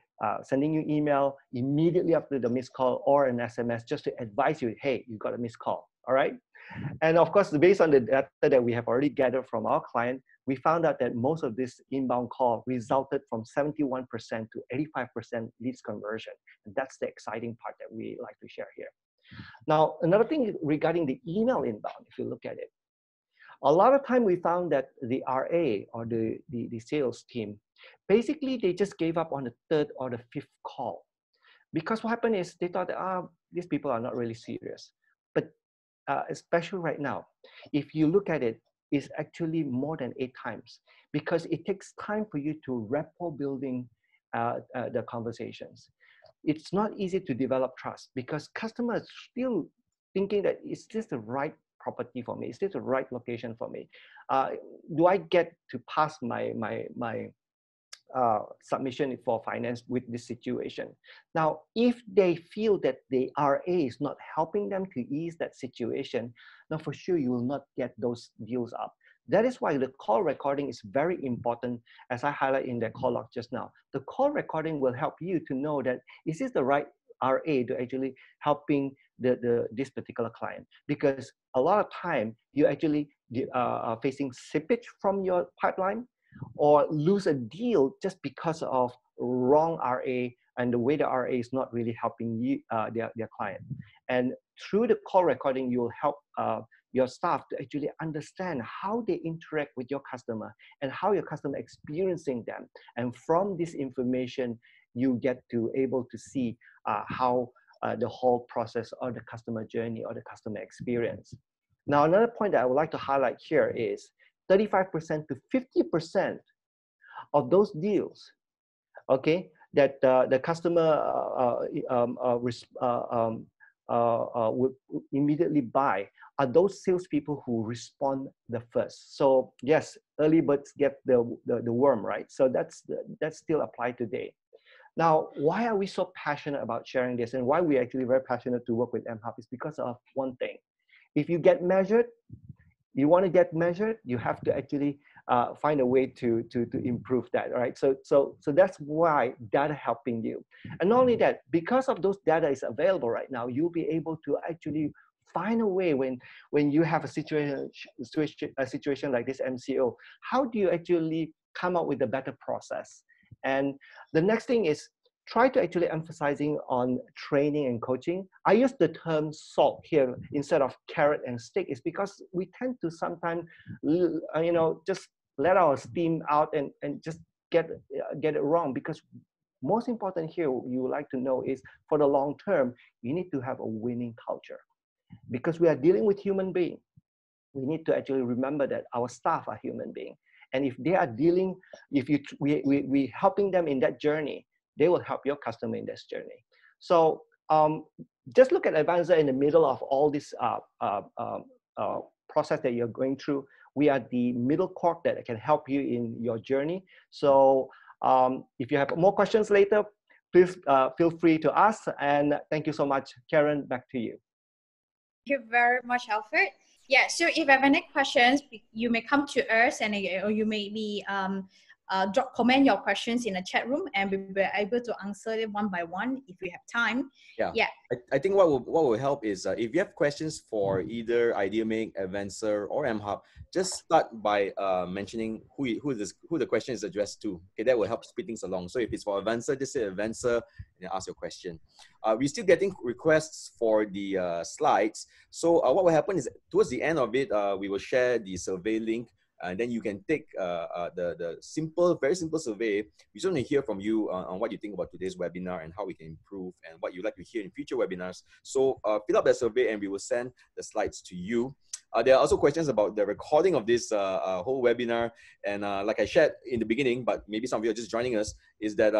Speaker 4: sending you email immediately after the missed call or an SMS just to advise you, hey, you got a missed call, all right? And of course, based on the data that we have already gathered from our client, we found out that most of this inbound call resulted from 71% to 85% leads conversion. And that's the exciting part that we like to share here. Now, another thing regarding the email inbound, if you look at it, a lot of time we found that the RA or the sales team, basically they just gave up on the 3rd or the 5th call. Because what happened is they thought that, these people are not really serious. But especially right now, if you look at it, it's actually more than 8 times, because it takes time for you to rapport building the conversations. It's not easy to develop trust because customers still thinking that, is this the right property for me? Is this the right location for me? Do I get to pass my submission for finance with this situation? Now, if they feel that the RA is not helping them to ease that situation, now for sure you will not get those deals up. That is why the call recording is very important, as I highlighted in the call log just now. The call recording will help you to know that, is this the right RA to actually helping this particular client? Because a lot of time you actually are facing slippage from your pipeline or lose a deal just because of wrong RA and the way the RA is not really helping you, their client. And through the call recording, you will help your staff to actually understand how they interact with your customer and how your customer experiencing them. And from this information, you get to able to see how the whole process or the customer journey or the customer experience. Now, another point that I would like to highlight here is 35% to 50% of those deals, okay, that the customer would immediately buy are those salespeople who respond the first. So yes, early birds get the worm, right? So that's still applied today. Now, why are we so passionate about sharing this, and why we're actually very passionate to work with MHub is because of one thing. If you get measured, you want to get measured, you have to actually find a way to improve that, right? So that's why data helping you. And not only that, because of those data is available right now, you'll be able to actually find a way when you have a situation like this MCO, how do you actually come up with a better process? And the next thing is try to actually emphasizing on training and coaching. I use the term salt here instead of carrot and stick is because we tend to sometimes, just let our steam out and just get it wrong. Because most important here, you would like to know is for the long term, you need to have a winning culture. Because we are dealing with human beings, we need to actually remember that our staff are human beings. And if they are dealing, we helping them in that journey, they will help your customer in this journey. So just look at Avanser in the middle of all this process that you're going through. We are the middle court that can help you in your journey. So if you have more questions later, please feel free to ask. And thank you so much. Karen, back to you.
Speaker 1: Thank you very much, Alfred. Yeah, so if you have any questions, you may come to us, and or you may be comment your questions in the chat room, and we'll be able to answer it one by one if we have time.
Speaker 2: Yeah. I think what will help is if you have questions for either Ideamake, Avanser, or MHub, just start by mentioning who the question is addressed to. Okay, that will help speed things along. So if it's for Avanser, just say Avanser and ask your question. We're still getting requests for the slides. So what will happen is towards the end of it, we will share the survey link. And then you can take the very simple survey. We just want to hear from you on what you think about today's webinar and how we can improve and what you'd like to hear in future webinars. So fill up that survey and we will send the slides to you. There are also questions about the recording of this whole webinar. And like I shared in the beginning, but maybe some of you are just joining us, is that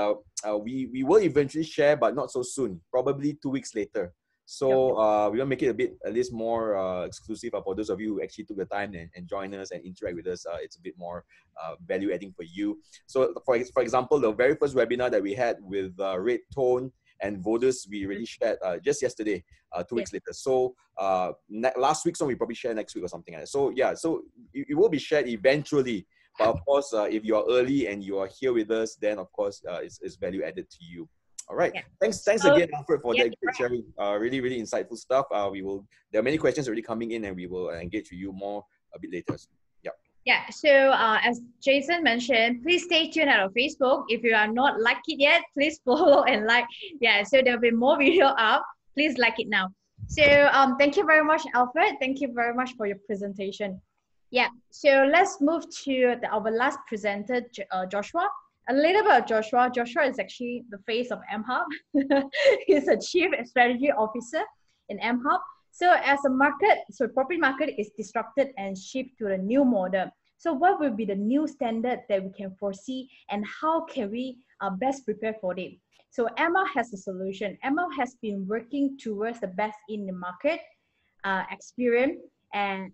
Speaker 2: we will eventually share, but not so soon, probably 2 weeks later. So we want to make it a bit, at least more exclusive for those of you who actually took the time and join us and interact with us. It's a bit more value adding for you. So for example, the very first webinar that we had with Red Tone and Vodus, we really shared just yesterday, 2 weeks later. So last week's one we probably share next week or something like that. So yeah, so it will be shared eventually. But of course, if you are early and you are here with us, then of course it's value added to you. All right. Yeah. Thanks again, Alfred, for that great sharing. Really, really insightful stuff. There are many questions already coming in, and we will engage with you more a bit later. Yeah.
Speaker 1: Yeah. So as Jason mentioned, please stay tuned at our Facebook. If you are not like it yet, please follow and like. Yeah. So there'll be more video up. Please like it now. So thank you very much, Alfred. Thank you very much for your presentation. Yeah. So let's move to our last presenter, Joshua. A little bit of Joshua. Joshua is actually the face of MHub. He's a Chief Strategy Officer in MHub. So as a market, so property market is disrupted and shift to a new model. So what will be the new standard that we can foresee and how can we best prepare for it? So MHub has a solution. MHub has been working towards the best in the market experience and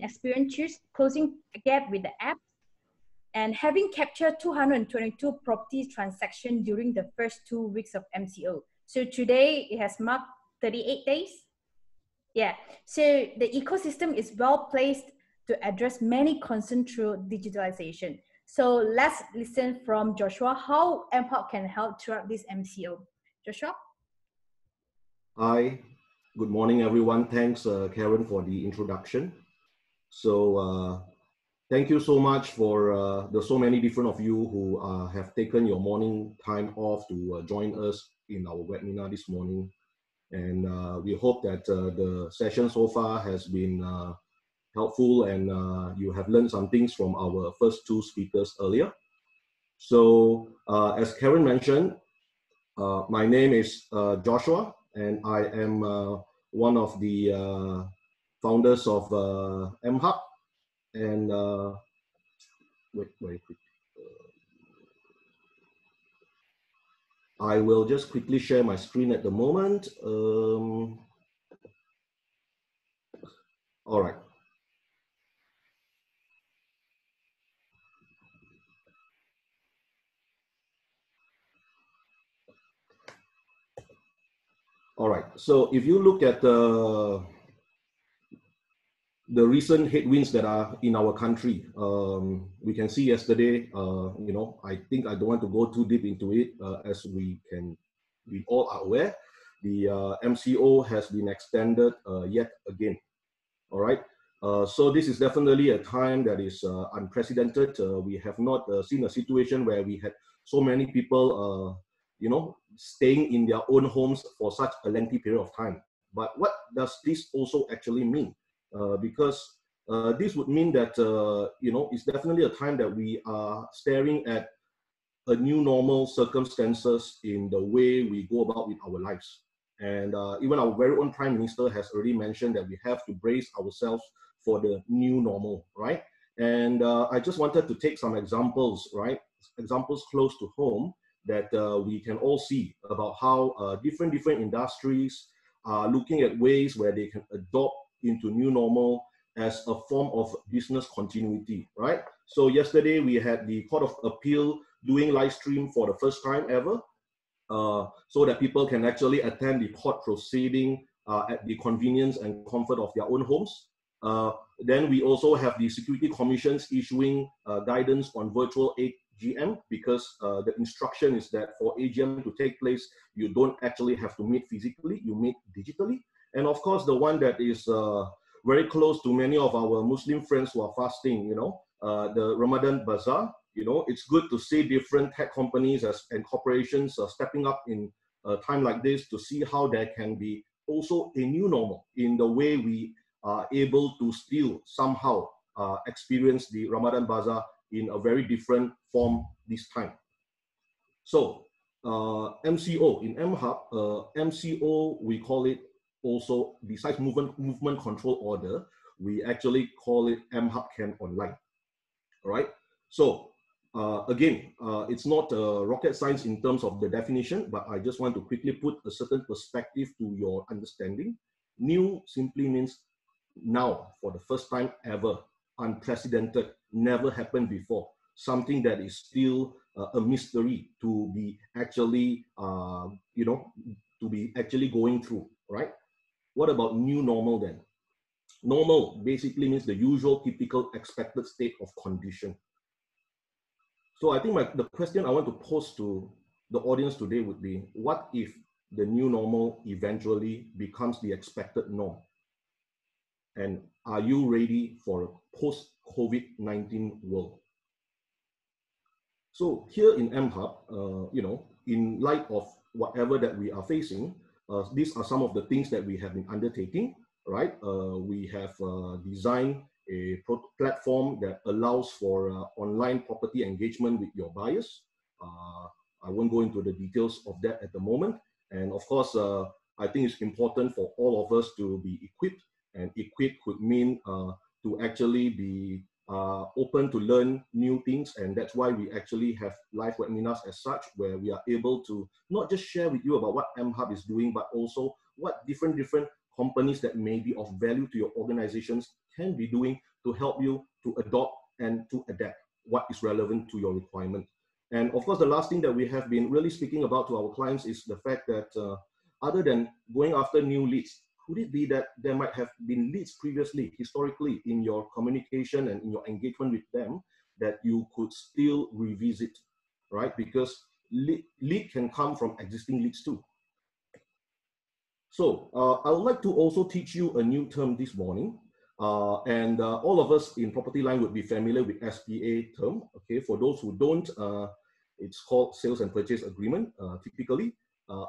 Speaker 1: experience choose, closing the gap with the app, and having captured 222 property transactions during the first 2 weeks of MCO. So today it has marked 38 days. Yeah, so the ecosystem is well placed to address many concerns through digitalization. So let's listen from Joshua how MHub can help throughout this MCO. Joshua?
Speaker 3: Hi, good morning everyone. Thanks Karen for the introduction. So thank you so much for the so many different of you who have taken your morning time off to join us in our webinar this morning. And we hope that the session so far has been helpful and you have learned some things from our first two speakers earlier. So as Karen mentioned, my name is Joshua and I am one of the founders of MHub. And wait, very quick. I will just quickly share my screen at the moment. All right. All right. So if you look at the recent headwinds that are in our country, we can see yesterday, I think I don't want to go too deep into it, as we all are aware, the MCO has been extended yet again. All right. So this is definitely a time that is unprecedented. We have not seen a situation where we had so many people, staying in their own homes for such a lengthy period of time. But what does this also actually mean? Because this would mean that, it's definitely a time that we are staring at a new normal circumstances in the way we go about with our lives. And even our very own Prime Minister has already mentioned that we have to brace ourselves for the new normal, right? And I just wanted to take some examples, right? Examples close to home that we can all see about how different industries are looking at ways where they can adopt into new normal as a form of business continuity, right? So yesterday we had the Court of Appeal doing live stream for the first time ever, so that people can actually attend the court proceeding at the convenience and comfort of their own homes. Then we also have the security commissions issuing guidance on virtual AGM, because the instruction is that for AGM to take place, you don't actually have to meet physically, you meet digitally. And of course, the one that is very close to many of our Muslim friends who are fasting, the Ramadan Bazaar, it's good to see different tech companies and corporations stepping up in a time like this to see how there can be also a new normal in the way we are able to still somehow experience the Ramadan Bazaar in a very different form this time. So MCO, in MHub, MCO, we call it also, besides movement control order, we actually call it MHub Can Online. All right. So again, it's not rocket science in terms of the definition, but I just want to quickly put a certain perspective to your understanding. New simply means now, for the first time ever, unprecedented, never happened before, something that is still a mystery to be actually, to be actually going through, right? What about new normal then? Normal basically means the usual, typical, expected state of condition. So I think the question I want to pose to the audience today would be, what if the new normal eventually becomes the expected norm? And are you ready for a post-COVID-19 world? So here in MHub, in light of whatever that we are facing, these are some of the things that we have been undertaking, right? We have designed a platform that allows for online property engagement with your buyers. I won't go into the details of that at the moment. And of course, I think it's important for all of us to be equipped, and equipped could mean to actually be open to learn new things. And that's why we actually have live webinars as such, where we are able to not just share with you about what MHub is doing, but also what different companies that may be of value to your organizations can be doing to help you to adopt and to adapt what is relevant to your requirement. And of course, the last thing that we have been really speaking about to our clients is the fact that other than going after new leads, could it be that there might have been leads previously, historically, in your communication and in your engagement with them that you could still revisit, right? Because lead can come from existing leads too. So I would like to also teach you a new term this morning. And all of us in property line would be familiar with SPA term. Okay, for those who don't, it's called Sales and Purchase Agreement, typically.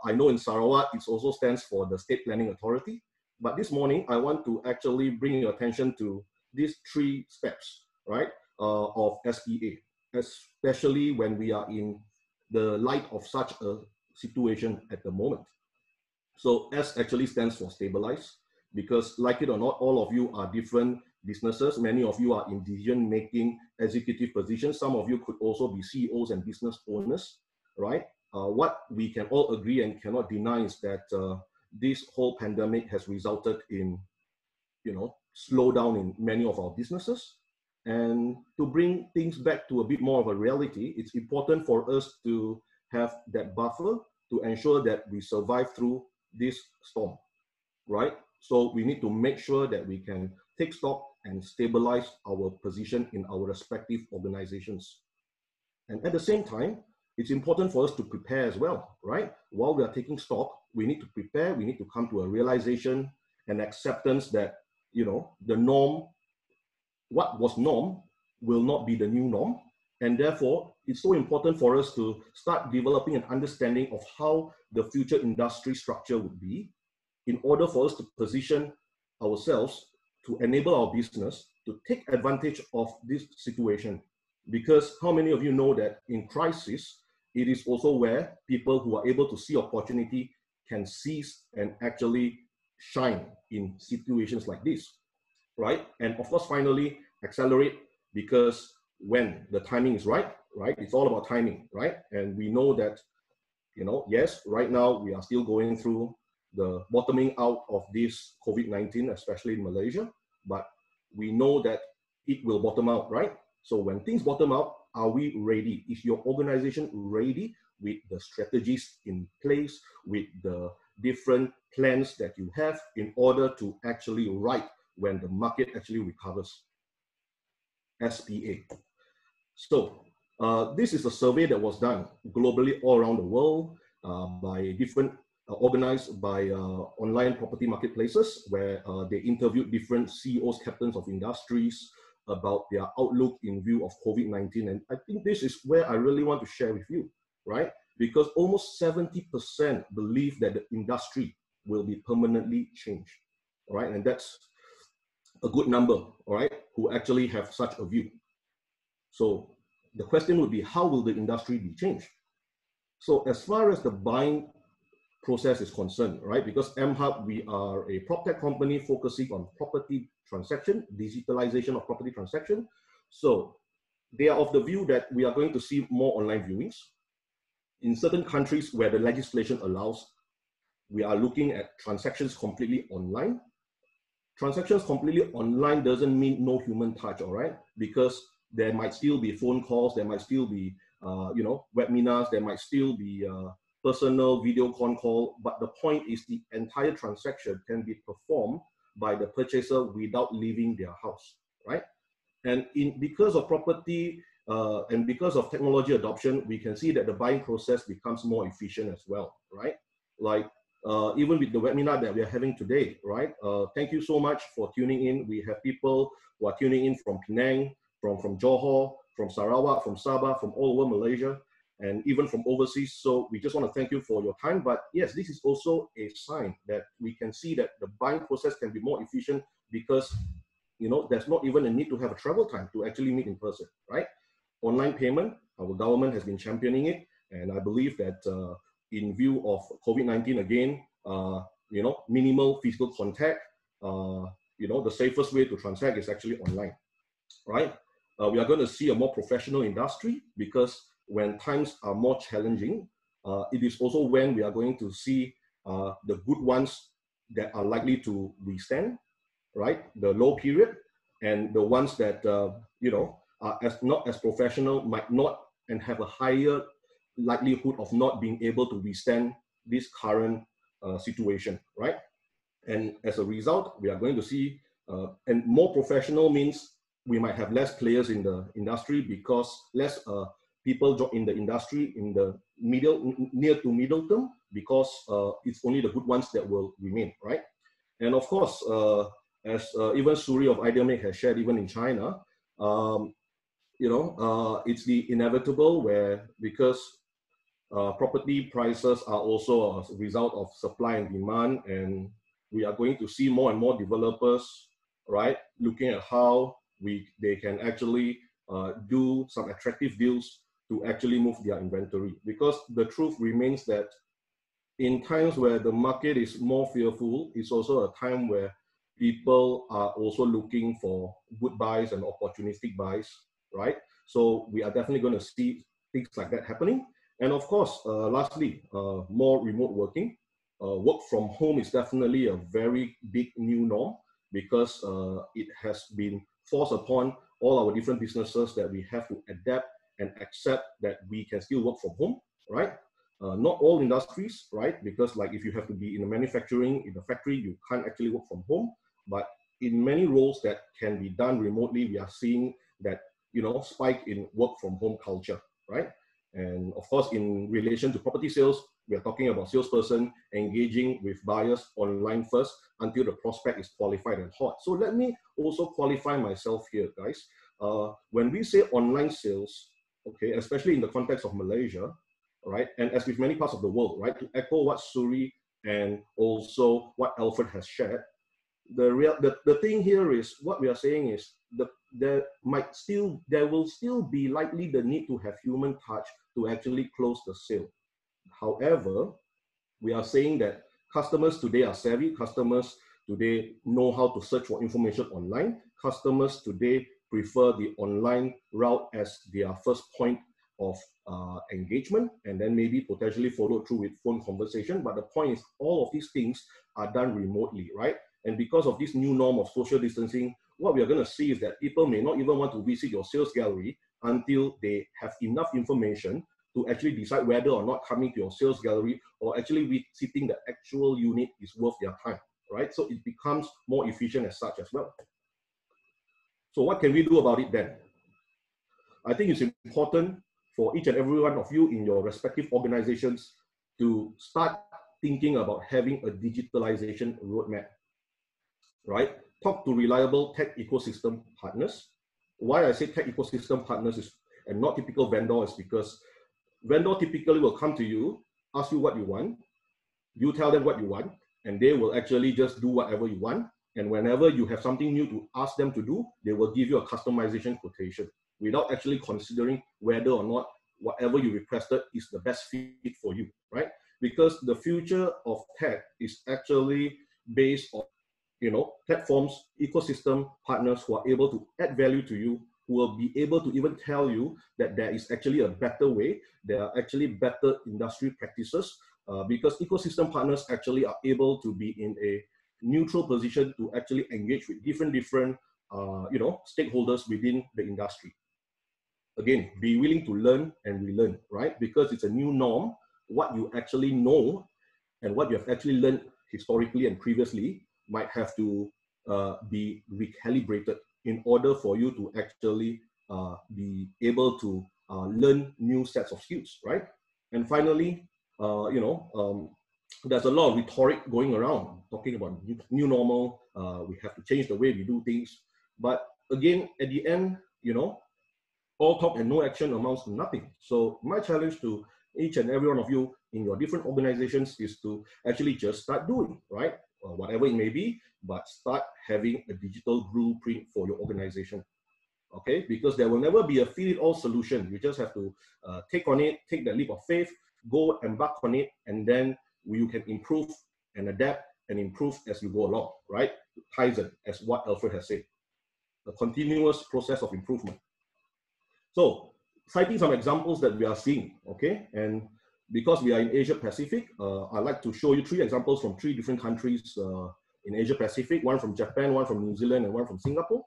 Speaker 3: I know in Sarawak, it also stands for the State Planning Authority. But this morning, I want to actually bring your attention to these 3 steps, right, of SPA, especially when we are in the light of such a situation at the moment. So S actually stands for stabilize, because like it or not, all of you are different businesses. Many of you are in decision-making executive positions. Some of you could also be CEOs and business owners, right? What we can all agree and cannot deny is that this whole pandemic has resulted in, slowdown in many of our businesses. And to bring things back to a bit more of a reality, it's important for us to have that buffer to ensure that we survive through this storm, right? So we need to make sure that we can take stock and stabilize our position in our respective organizations. And at the same time, it's important for us to prepare as well, right? While we are taking stock, we need to prepare, we need to come to a realization and acceptance that, the norm, what was norm will not be the new norm. And therefore, it's so important for us to start developing an understanding of how the future industry structure would be, in order for us to position ourselves to enable our business to take advantage of this situation. Because how many of you know that in crisis, it is also where people who are able to see opportunity can seize and actually shine in situations like this, right? And of course, finally, accelerate, because when the timing is right, it's all about timing, right? And we know that, yes, right now we are still going through the bottoming out of this COVID-19, especially in Malaysia, but we know that it will bottom out, right? So when things bottom out, are we ready? Is your organization ready with the strategies in place, with the different plans that you have in order to actually ride when the market actually recovers? SPA. So This is a survey that was done globally all around the world by different organized by online property marketplaces, where they interviewed different CEOs, captains of industries about their outlook in view of COVID-19. And I think this is where I really want to share with you, right? Because almost 70% believe that the industry will be permanently changed, all right? And that's a good number, all right, who actually have such a view. So the question would be, how will the industry be changed? So as far as the buying process is concerned, right, because MHub, we are a PropTech company focusing on property transaction, digitalization of property transaction. So they are of the view that we are going to see more online viewings. In certain countries where the legislation allows, we are looking at transactions completely online. Transactions completely online doesn't mean no human touch, all right? Because there might still be phone calls, there might still be, webinars, there might still be personal video call, but the point is the entire transaction can be performed by the purchaser without leaving their house, right? And because of property and because of technology adoption, we can see that the buying process becomes more efficient as well, right? Like even with the webinar that we are having today, right? Thank you so much for tuning in. We have people who are tuning in from Penang, from Johor, from Sarawak, from Sabah, from all over Malaysia, and even from overseas. So we just want to thank you for your time. But yes, this is also a sign that we can see that the buying process can be more efficient because, you know, there's not even a need to have a travel time to actually meet in person, right? Online payment, our government has been championing it. And I believe that in view of COVID-19 again, minimal physical contact, the safest way to transact is actually online, right? We are going to see a more professional industry because when times are more challenging, it is also when we are going to see the good ones that are likely to withstand, right? The low period, and the ones that, are not as professional might not and have a higher likelihood of not being able to withstand this current situation, right? And as a result, we are going to see, and more professional means we might have less players in the industry because less people in the industry in the near to middle term, because it's only the good ones that will remain, right? And of course, as even Suri of Ideamake has shared, even in China, it's the inevitable where because property prices are also a result of supply and demand, and we are going to see more and more developers, right, looking at how they can actually do some attractive deals to actually move their inventory. Because the truth remains that in times where the market is more fearful, it's also a time where people are also looking for good buys and opportunistic buys, right? So we are definitely going to see things like that happening. And of course, lastly, more remote working. Work from home is definitely a very big new norm because it has been forced upon all our different businesses that we have to adapt and accept that we can still work from home, right? Not all industries, right? Because like if you have to be in the manufacturing, in the factory, you can't actually work from home. But in many roles that can be done remotely, we are seeing that, spike in work from home culture, right? And of course, in relation to property sales, we are talking about salesperson engaging with buyers online first until the prospect is qualified and hot. So let me also qualify myself here, guys. When we say online sales, okay, especially in the context of Malaysia, right, and as with many parts of the world, right, to echo what Suri and also what Alfred has shared, the thing here is what we are saying is there will still be likely the need to have human touch to actually close the sale. However, we are saying that customers today are savvy. Customers today know how to search for information online. Customers today prefer the online route as their first point of engagement, and then maybe potentially follow through with phone conversation. But the point is all of these things are done remotely, right? And because of this new norm of social distancing, what we are going to see is that people may not even want to visit your sales gallery until they have enough information to actually decide whether or not coming to your sales gallery or actually visiting the actual unit is worth their time, right? So it becomes more efficient as such as well. So what can we do about it then? I think it's important for each and every one of you in your respective organizations to start thinking about having a digitalization roadmap, right? Talk to reliable tech ecosystem partners. Why I say tech ecosystem partners is, and not typical vendor, is because vendor typically will come to you, ask you what you want, you tell them what you want, and they will actually just do whatever you want. And whenever you have something new to ask them to do, they will give you a customization quotation without actually considering whether or not whatever you requested is the best fit for you, right? Because the future of tech is actually based on, you know, platforms, ecosystem partners who are able to add value to you, who will be able to even tell you that there is actually a better way, there are actually better industry practices, because ecosystem partners actually are able to be in a neutral position to actually engage with different you know, stakeholders within the industry. Again, be willing to learn and relearn, right? Because it's a new norm. What you actually know and what you have actually learned historically and previously might have to be recalibrated in order for you to actually be able to learn new sets of skills, right? And finally, you know, there's a lot of rhetoric going around talking about new normal. We have to change the way we do things. But again, at the end, you know, all talk and no action amounts to nothing. So my challenge to each and every one of you in your different organizations is to actually just start doing, right? Whatever it may be, but start having a digital blueprint for your organization. Okay, because there will never be a fit-all solution. You just have to take on it, take that leap of faith, go embark on it, and then you can improve and adapt and improve as you go along, right? Kaizen, as what Alfred has said, a continuous process of improvement. So, citing some examples that we are seeing, okay, and because we are in Asia Pacific, I'd like to show you 3 examples from 3 different countries in Asia Pacific, one from Japan, one from New Zealand, and one from Singapore.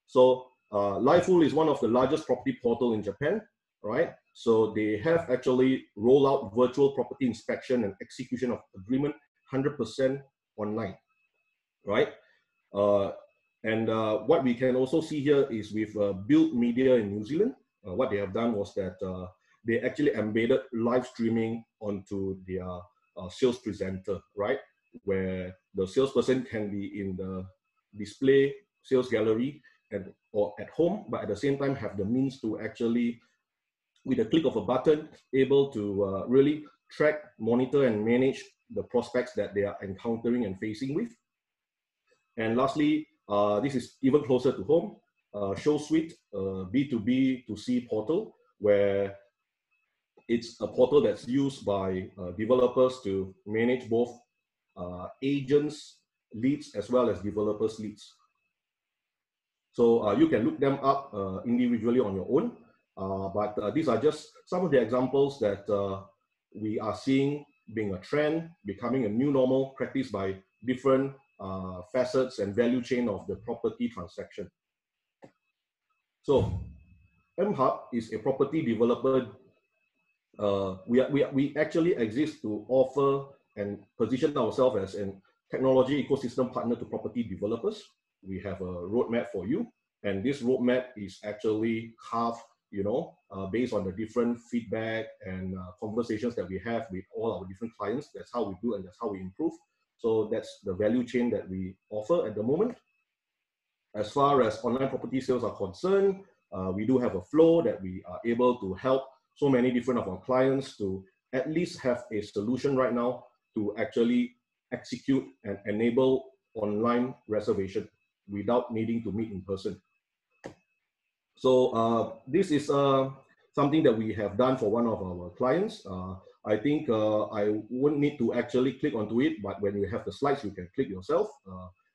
Speaker 3: So, Lifeful is one of the largest property portal in Japan, right? So they have actually rolled out virtual property inspection and execution of agreement 100% online, right? What we can also see here is with Build Media in New Zealand, what they have done was that they actually embedded live streaming onto their sales presenter, right? Where the salesperson can be in the display sales gallery or at home, but at the same time have the means to actually, with a click of a button, able to really track, monitor, and manage the prospects that they are encountering and facing with. And lastly, this is even closer to home, ShowSuite, B2B2C portal, where it's a portal that's used by developers to manage both agents' leads as well as developers' leads. So you can look them up individually on your own, but these are just some of the examples that we are seeing being a trend, becoming a new normal practice by different facets and value chain of the property transaction. So MHub is a property developer. We actually exist to offer and position ourselves as a technology ecosystem partner to property developers. We have a roadmap for you, and this roadmap is actually carved, you know, based on the different feedback and conversations that we have with all our different clients. That's how we do and that's how we improve. So that's the value chain that we offer at the moment. As far as online property sales are concerned, we do have a flow that we are able to help so many different of our clients to at least have a solution right now to actually execute and enable online reservation without needing to meet in person. So this is something that we have done for one of our clients. I think I wouldn't need to actually click onto it, but when you have the slides, you can click yourself.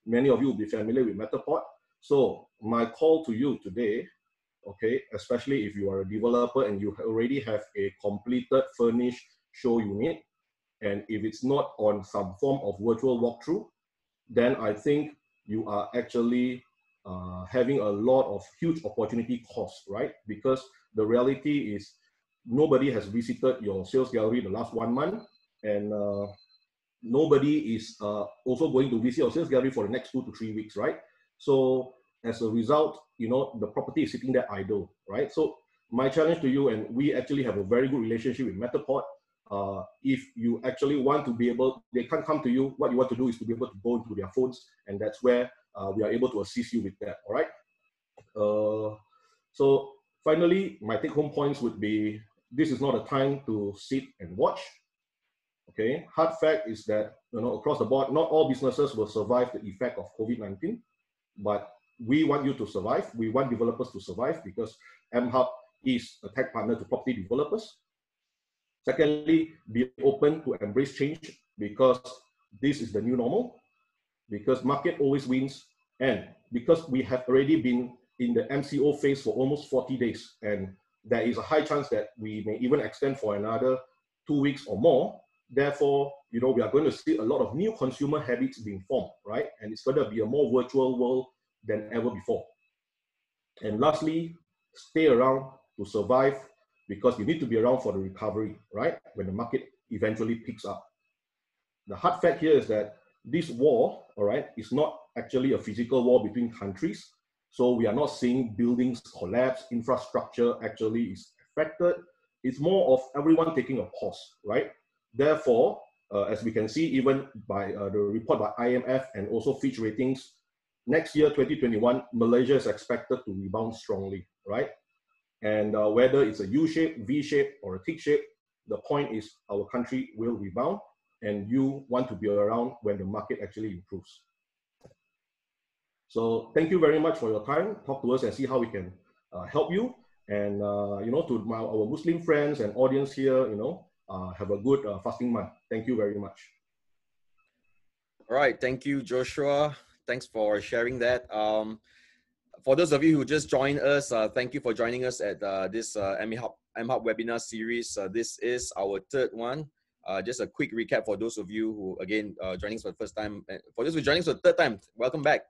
Speaker 3: Many of you will be familiar with Metapod. So my call to you today, okay, especially if you are a developer and you already have a completed furnished show unit, and if it's not on some form of virtual walkthrough, then I think you are actually having a lot of huge opportunity costs, right? Because the reality is nobody has visited your sales gallery the last 1 month, and nobody is also going to visit your sales gallery for the next 2 to 3 weeks, right? So as a result, you know, the property is sitting there idle, right? So my challenge to you, and we actually have a very good relationship with Metapod. If you actually want to be able, they can't come to you. What you want to do is to be able to go into their phones, and that's where we are able to assist you with that. All right. So finally, my take-home points would be: this is not a time to sit and watch. Okay. Hard fact is that across the board, not all businesses will survive the effect of COVID-19, but we want you to survive. We want developers to survive because MHub is a tech partner to property developers. Secondly, be open to embrace change because this is the new normal, because market always wins, and because we have already been in the MCO phase for almost 40 days, and there is a high chance that we may even extend for another 2 weeks or more. Therefore, we are going to see a lot of new consumer habits being formed, right? And it's going to be a more virtual world than ever before. And lastly, stay around to survive, because you need to be around for the recovery, right? When the market eventually picks up. The hard fact here is that this war, all right, is not actually a physical war between countries. So we are not seeing buildings collapse, infrastructure actually is affected. It's more of everyone taking a pause, right? Therefore, as we can see, even by the report by IMF and also Fitch Ratings, next year, 2021, Malaysia is expected to rebound strongly, right? And whether it's a U-shape, V-shape, or a T-shape, the point is our country will rebound, and you want to be around when the market actually improves. So thank you very much for your time. Talk to us and see how we can help you. And to our Muslim friends and audience here, have a good fasting month. Thank you very much.
Speaker 2: All right, thank you, Joshua. Thanks for sharing that. For those of you who just joined us, thank you for joining us at this MHub webinar series. This is our third one. Just a quick recap for those of you who, again, joining us for the first time. For those who are joining us for the third time, welcome back.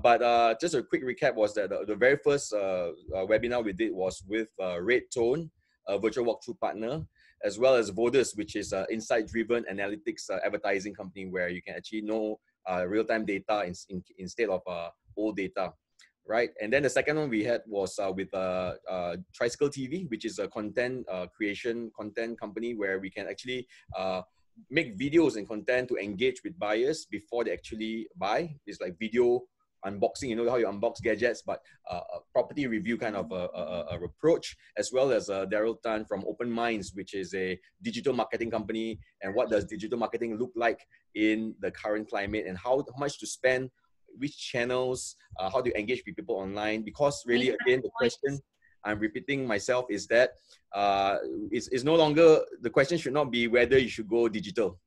Speaker 2: But just a quick recap was that the very first webinar we did was with Red Tone, a virtual walkthrough partner, as well as Vodus, which is an insight-driven analytics advertising company where you can actually know real-time data instead of old data. Right, and then the second one we had was with Tricycle TV, which is a content creation content company where we can actually make videos and content to engage with buyers before they actually buy. It's like video unboxing, how you unbox gadgets, but a property review kind of a approach, as well as Daryl Tan from Open Minds, which is a digital marketing company, and what does digital marketing look like in the current climate, and how much to spend, which channels, how do you engage with people online? Because really, again, the question, I'm repeating myself, is that it's no longer, the question should not be whether you should go digital.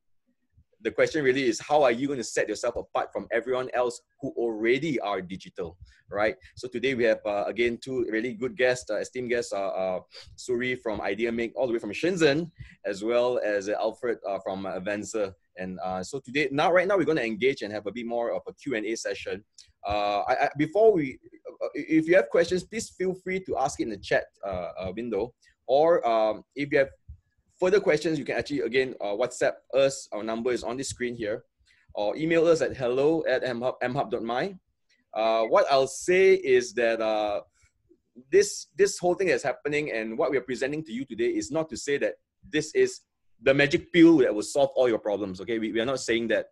Speaker 2: The question really is, how are you going to set yourself apart from everyone else who already are digital, right? So today we have, again, two really good guests, esteemed guests, Suri from Ideamake, all the way from Shenzhen, as well as Alfred from Avanser. And so today, right now, we're going to engage and have a bit more of a Q&A session. Before we, if you have questions, please feel free to ask it in the chat window. Or if you have further questions, you can actually, again, WhatsApp us. Our number is on the screen here. Or email us at hello@mhub.my. What I'll say is that this whole thing that's happening and what we're presenting to you today is not to say that this is the magic pill that will solve all your problems, okay? We are not saying that,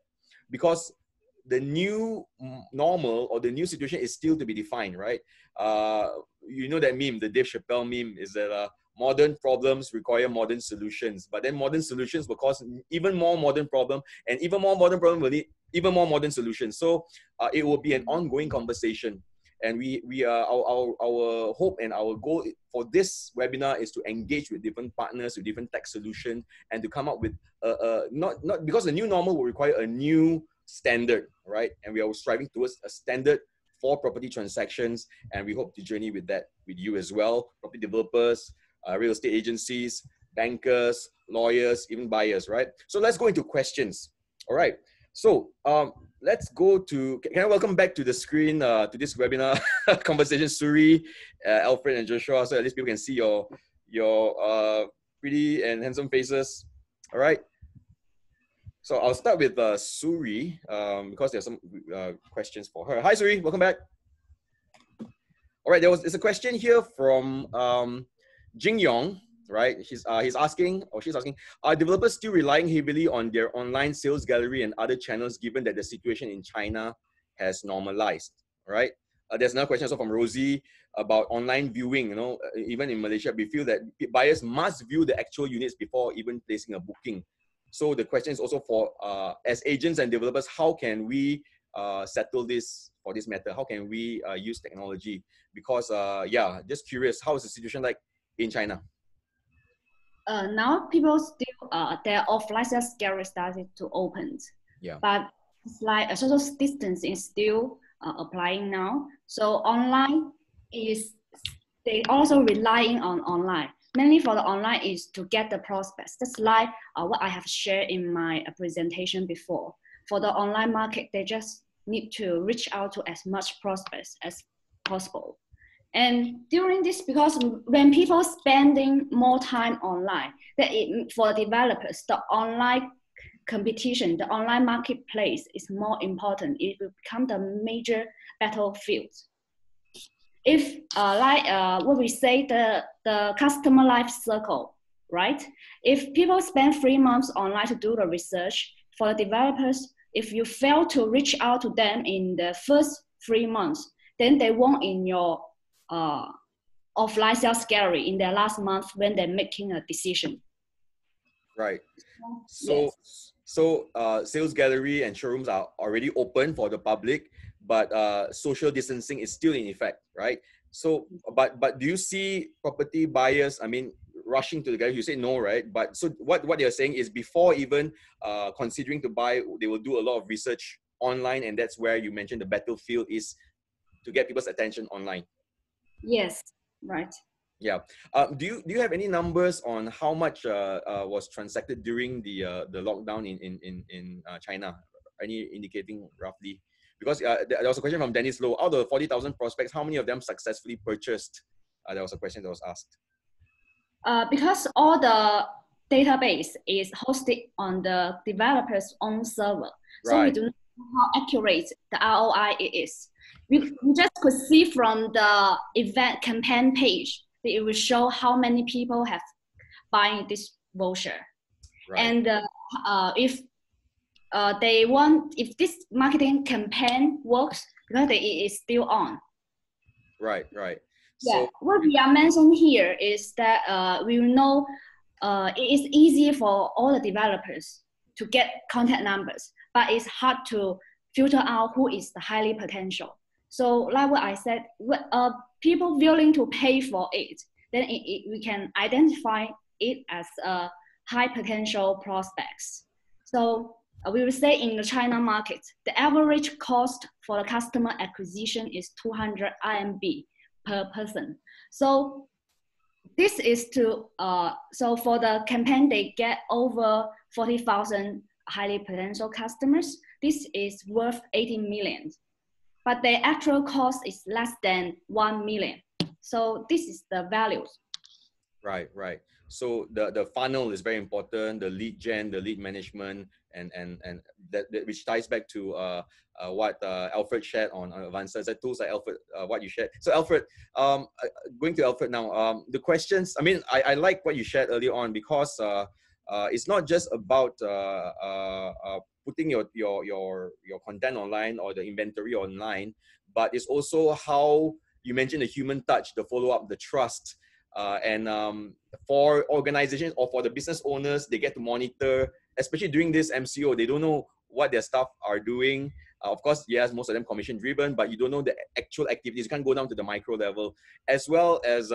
Speaker 2: because the new normal or the new situation is still to be defined, right? You know that meme, the Dave Chappelle meme, is that modern problems require modern solutions, but then modern solutions will cause even more modern problem, and even more modern problem will need even more modern solutions. So it will be an ongoing conversation. And we are our hope and our goal for this webinar is to engage with different partners, with different tech solutions, and to come up with not because the new normal will require a new standard, right? And we are striving towards a standard for property transactions, and we hope to journey with that with you as well, property developers, real estate agencies, bankers, lawyers, even buyers, right? So let's go into questions. All right. So let's go to, can I welcome back to the screen to this webinar conversation, Suri, Alfred, and Joshua, so at least people can see your pretty and handsome faces. All right. So I'll start with Suri because there's some questions for her. Hi, Suri, welcome back. All right, there's a question here from Jing Yong, right? He's asking, or she's asking, are developers still relying heavily on their online sales gallery and other channels given that the situation in China has normalized, right? There's another question also from Rosie about online viewing. You know, even in Malaysia, we feel that buyers must view the actual units before even placing a booking. So the question is also for, as agents and developers, how can we settle this for this matter? How can we use technology? Because yeah, just curious, how is the situation like in China?
Speaker 5: Now people still their offline sales gallery started to open.
Speaker 2: Yeah.
Speaker 5: But it's like a social distancing is still applying now. So online is, they also relying on online. Mainly for the online is to get the prospects. That's like what I have shared in my presentation before. For the online market, they just need to reach out to as much prospects as possible. And during this, because when people spending more time online, that for developers, the online competition, the online marketplace is more important. It will become the major battlefield. If what we say, the customer life cycle, right? If people spend 3 months online to do the research, for the developers, if you fail to reach out to them in the first 3 months, then they won't in your offline sales gallery in their last month when they're making a decision.
Speaker 2: Right. So, yes. So sales gallery and showrooms are already open for the public, but social distancing is still in effect, right? So, but do you see property buyers, I mean, rushing to the gallery? You say no, right? But so what you're saying is before even considering to buy, they will do a lot of research online, and that's where you mentioned the battlefield is to get people's attention online.
Speaker 5: Yes, right.
Speaker 2: Yeah. Do you have any numbers on how much was transacted during the lockdown in China? Any indicating roughly? Because there was a question from Dennis Low. Out of the 40,000 prospects, how many of them successfully purchased? There was a question that was asked.
Speaker 5: Because all the database is hosted on the developer's own server, so right. We do not know how accurate the ROI is. We just could see from the event campaign page that it will show how many people have buying this voucher. Right. And if this marketing campaign works, because it is still on.
Speaker 2: Right, right.
Speaker 5: Yeah, so, what we are mentioning here is that we know it is easy for all the developers to get contact numbers, but it's hard to filter out who is the highly potential. So like what I said, people willing to pay for it, then we can identify it as a high potential prospects. So we will say in the China market, the average cost for the customer acquisition is 200 RMB per person. So this is to, so for the campaign, they get over 40,000 highly potential customers. This is worth 80 million. But the actual cost is less than 1 million. So this is the values.
Speaker 2: Right, right. So the funnel is very important, the lead gen, the lead management, and that which ties back to what Alfred shared on Avanser. That tools like Alfred, what you shared. So Alfred, going to Alfred now, the questions, I mean, I like what you shared earlier on, because it's not just about putting your content online or the inventory online, but it's also how you mentioned the human touch, the follow-up, the trust. And for organizations or for the business owners, they get to monitor, especially during this MCO, they don't know what their staff are doing. Of course, yes, most of them commission driven, but you don't know the actual activities. You can't go down to the micro level, as well as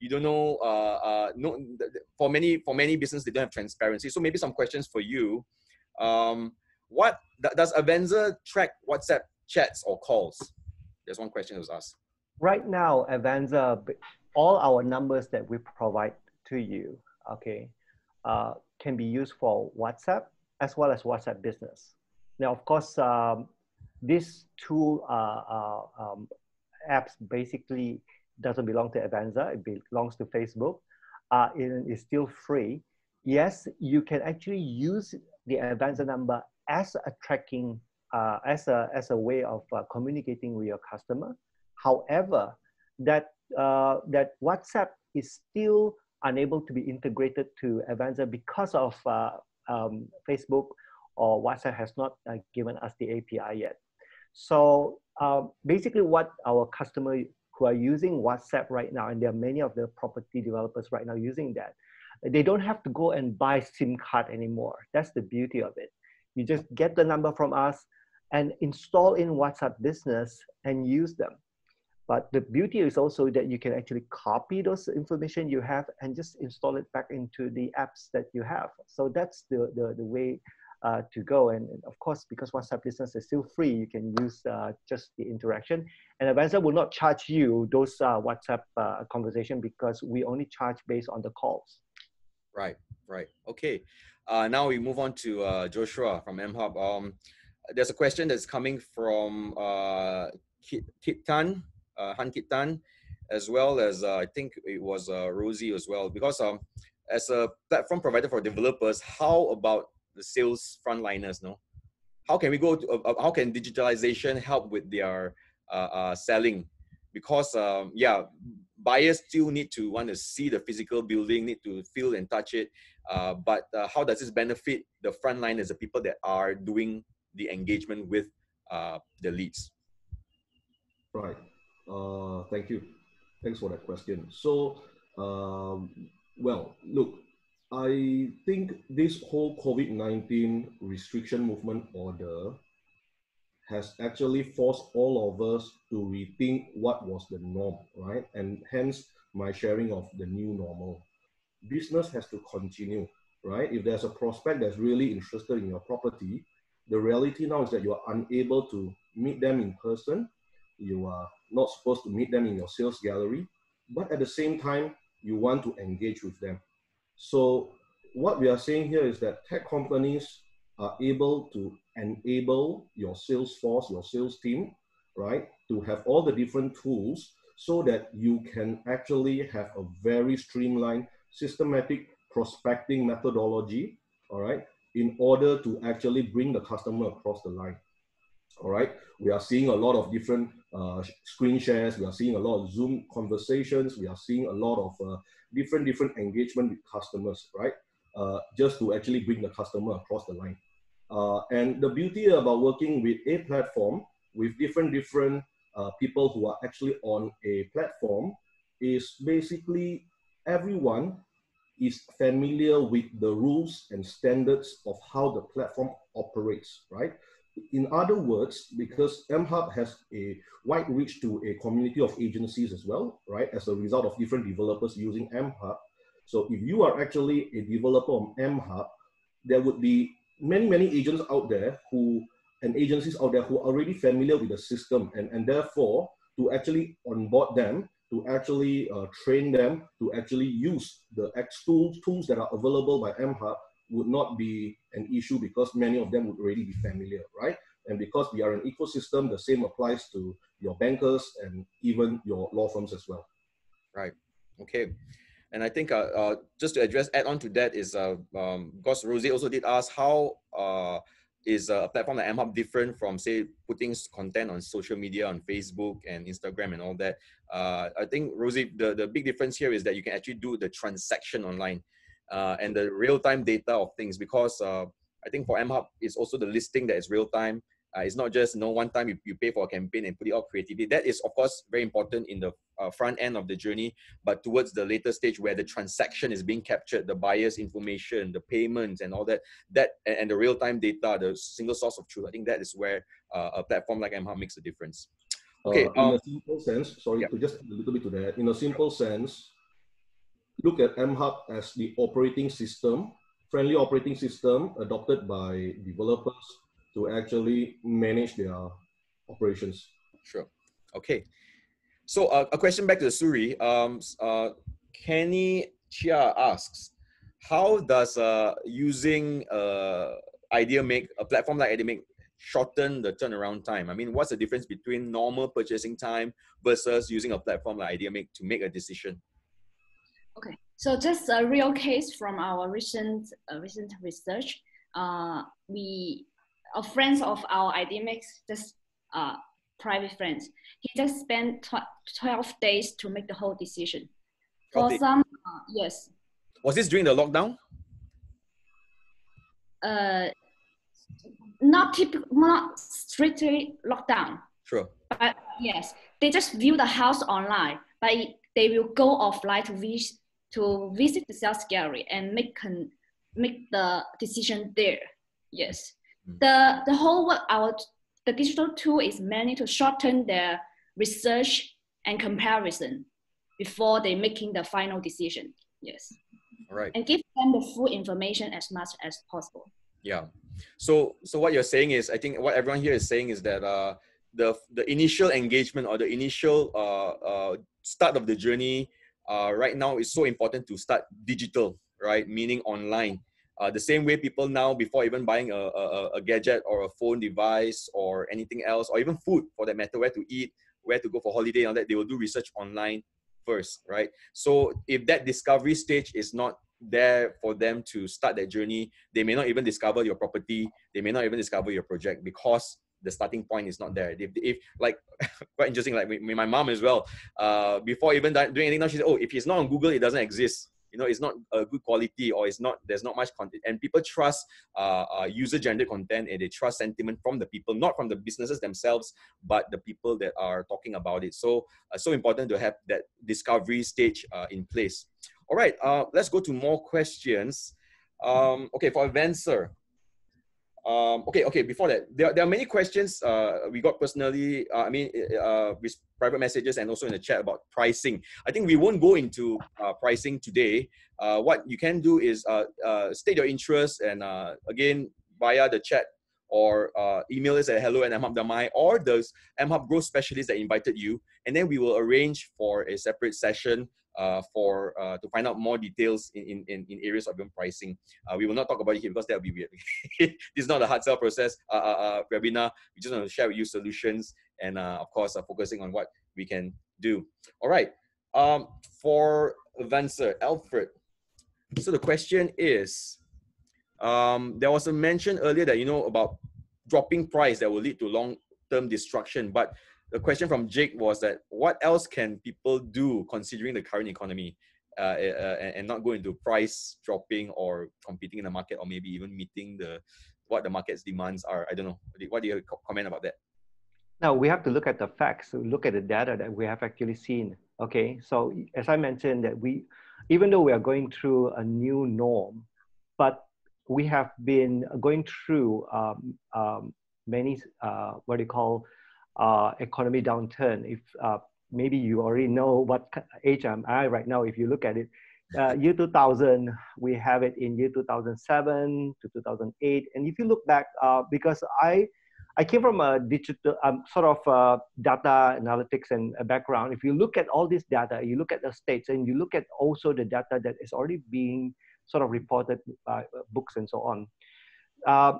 Speaker 2: you don't know, for many businesses, they don't have transparency. So maybe some questions for you. What does Avanser track WhatsApp chats or calls? There's one question that was asked.
Speaker 4: Right now, Avanser, all our numbers that we provide to you, okay, can be used for WhatsApp as well as WhatsApp Business. Now, of course, these two apps basically doesn't belong to Avanser. It belongs to Facebook. It is still free. Yes, you can actually use the Avanser number as a tracking, as a way of communicating with your customer. However, that WhatsApp is still unable to be integrated to Avanser because of Facebook or WhatsApp has not given us the API yet. So basically what our customers who are using WhatsApp right now, and there are many of the property developers right now using that, they don't have to go and buy SIM card anymore. That's the beauty of it. You just get the number from us and install in WhatsApp Business and use them. But the beauty is also that you can actually copy those information you have and just install it back into the apps that you have. So that's the way to go. And of course, because WhatsApp Business is still free, you can use just the interaction. And Avanser will not charge you those WhatsApp conversation because we only charge based on the calls.
Speaker 2: Right. Okay. Now we move on to Joshua from MHub. There's a question that's coming from Kit Tan, Han Kit Tan, as well as I think it was Rosie as well. Because as a platform provider for developers, how about the sales frontliners? No, how can we go to? How can digitalization help with their selling? Because buyers still need to want to see the physical building, need to feel and touch it. But how does this benefit the frontliners, the people that are doing the engagement with the leads?
Speaker 3: Right. Thank you. Thanks for that question. So, well, look, I think this whole COVID-19 restriction movement order has actually forced all of us to rethink what was the norm, right? And hence my sharing of the new normal. Business has to continue, right? If there's a prospect that's really interested in your property, the reality now is that you are unable to meet them in person. You are not supposed to meet them in your sales gallery, but at the same time, you want to engage with them. So what we are saying here is that tech companies are able to enable your sales force, your sales team, right, to have all the different tools so that you can actually have a very streamlined, systematic prospecting methodology, all right, in order to actually bring the customer across the line. All right, we are seeing a lot of different screen shares. We are seeing a lot of Zoom conversations. We are seeing a lot of different engagement with customers, right? Just to actually bring the customer across the line. And the beauty about working with a platform with different people who are actually on a platform is basically everyone is familiar with the rules and standards of how the platform operates, right? In other words, because MHub has a wide reach to a community of agencies as well, right? As a result of different developers using MHub. So if you are actually a developer on MHub, there would be many agents out there and agencies out there who are already familiar with the system, and therefore to actually onboard them, to actually train them, to actually use the tools that are available by MHub would not be an issue because many of them would already be familiar, right? And because we are an ecosystem, the same applies to your bankers and even your law firms as well.
Speaker 2: Right. Okay. And I think just to add on to that is, because Rosie also did ask, how is a platform like MHub different from, say, putting content on social media, on Facebook and Instagram and all that? I think, Rosie, the big difference here is that you can actually do the transaction online and the real-time data of things, because I think for MHub, it's also the listing that is real-time. It's not just one time you pay for a campaign and put it out creatively. That is, of course, very important in the front end of the journey, but towards the later stage where the transaction is being captured, the buyer's information, the payments and all that, and the real-time data, the single source of truth, I think that is where a platform like MHub makes a difference. Okay.
Speaker 3: In a simple sense, sorry, to just a little bit to that, in a simple sense, look at MHub as the operating system, friendly operating system adopted by developers to actually manage their operations.
Speaker 2: Sure. Okay. So a question back to Suri. Kenny Chia asks, how does using Ideamake, a platform like Ideamake, shorten the turnaround time? I mean, what's the difference between normal purchasing time versus using a platform like Ideamake to make a decision?
Speaker 5: Okay, so just a real case from our recent research. A friend of our Ideamake, just private friends, he just spent 12 days to make the whole decision. For some, yes.
Speaker 2: Was this during the lockdown?
Speaker 5: Not strictly lockdown.
Speaker 2: Sure.
Speaker 5: But yes, they just view the house online, but they will go offline to visit the sales gallery and make the decision there. Yes, the whole the digital tool is mainly to shorten their research and comparison before they making the final decision. Yes.
Speaker 2: All right.
Speaker 5: And give them the full information as much as possible.
Speaker 2: Yeah. So what you're saying is, I think what everyone here is saying is that the initial engagement or the initial start of the journey right now is so important to start digital, right? Meaning online. The same way people now, before even buying a gadget or a phone device or anything else, or even food for that matter, where to eat, where to go for holiday and all that, they will do research online first, right? So if that discovery stage is not there for them to start that journey, they may not even discover your property, they may not even discover your project because the starting point is not there. If like, quite interesting, like with my mom as well, before even doing anything now, she said, oh, if it's not on Google, it doesn't exist. You know, it's not a good quality, or there's not much content. And people trust user-generated content, and they trust sentiment from the people, not from the businesses themselves, but the people that are talking about it. So, so important to have that discovery stage in place. All right, let's go to more questions. Okay, for Avanser. Okay, before that, there are many questions we got personally, with private messages and also in the chat about pricing. I think we won't go into pricing today. What you can do is state your interest, and again, via the chat or email us at hello@mhub.my, or those MHub growth specialists that invited you, and then we will arrange for a separate session to find out more details in areas of your pricing. We will not talk about it here because that will be weird. This is not a hard sell process webinar. We just want to share with you solutions, and of course, focusing on what we can do. All right. For Avanser, Alfred. So the question is, there was a mention earlier that, you know, about dropping price that will lead to long-term destruction. But the question from Jake was that what else can people do considering the current economy and not go into price dropping or competing in the market, or maybe even meeting what the market's demands are? I don't know. What do you comment about that?
Speaker 4: Now we have to look at the facts, look at the data that we have actually seen. Okay, so as I mentioned, that even though we are going through a new norm, but we have been going through many what do you call economy downturn. If maybe you already know what age am I right now. If you look at it, year 2000, we have it in year 2007 to 2008. And if you look back, because I came from a digital sort of data analytics and a background. If you look at all this data, you look at the states, and you look at also the data that is already being sort of reported by books and so on.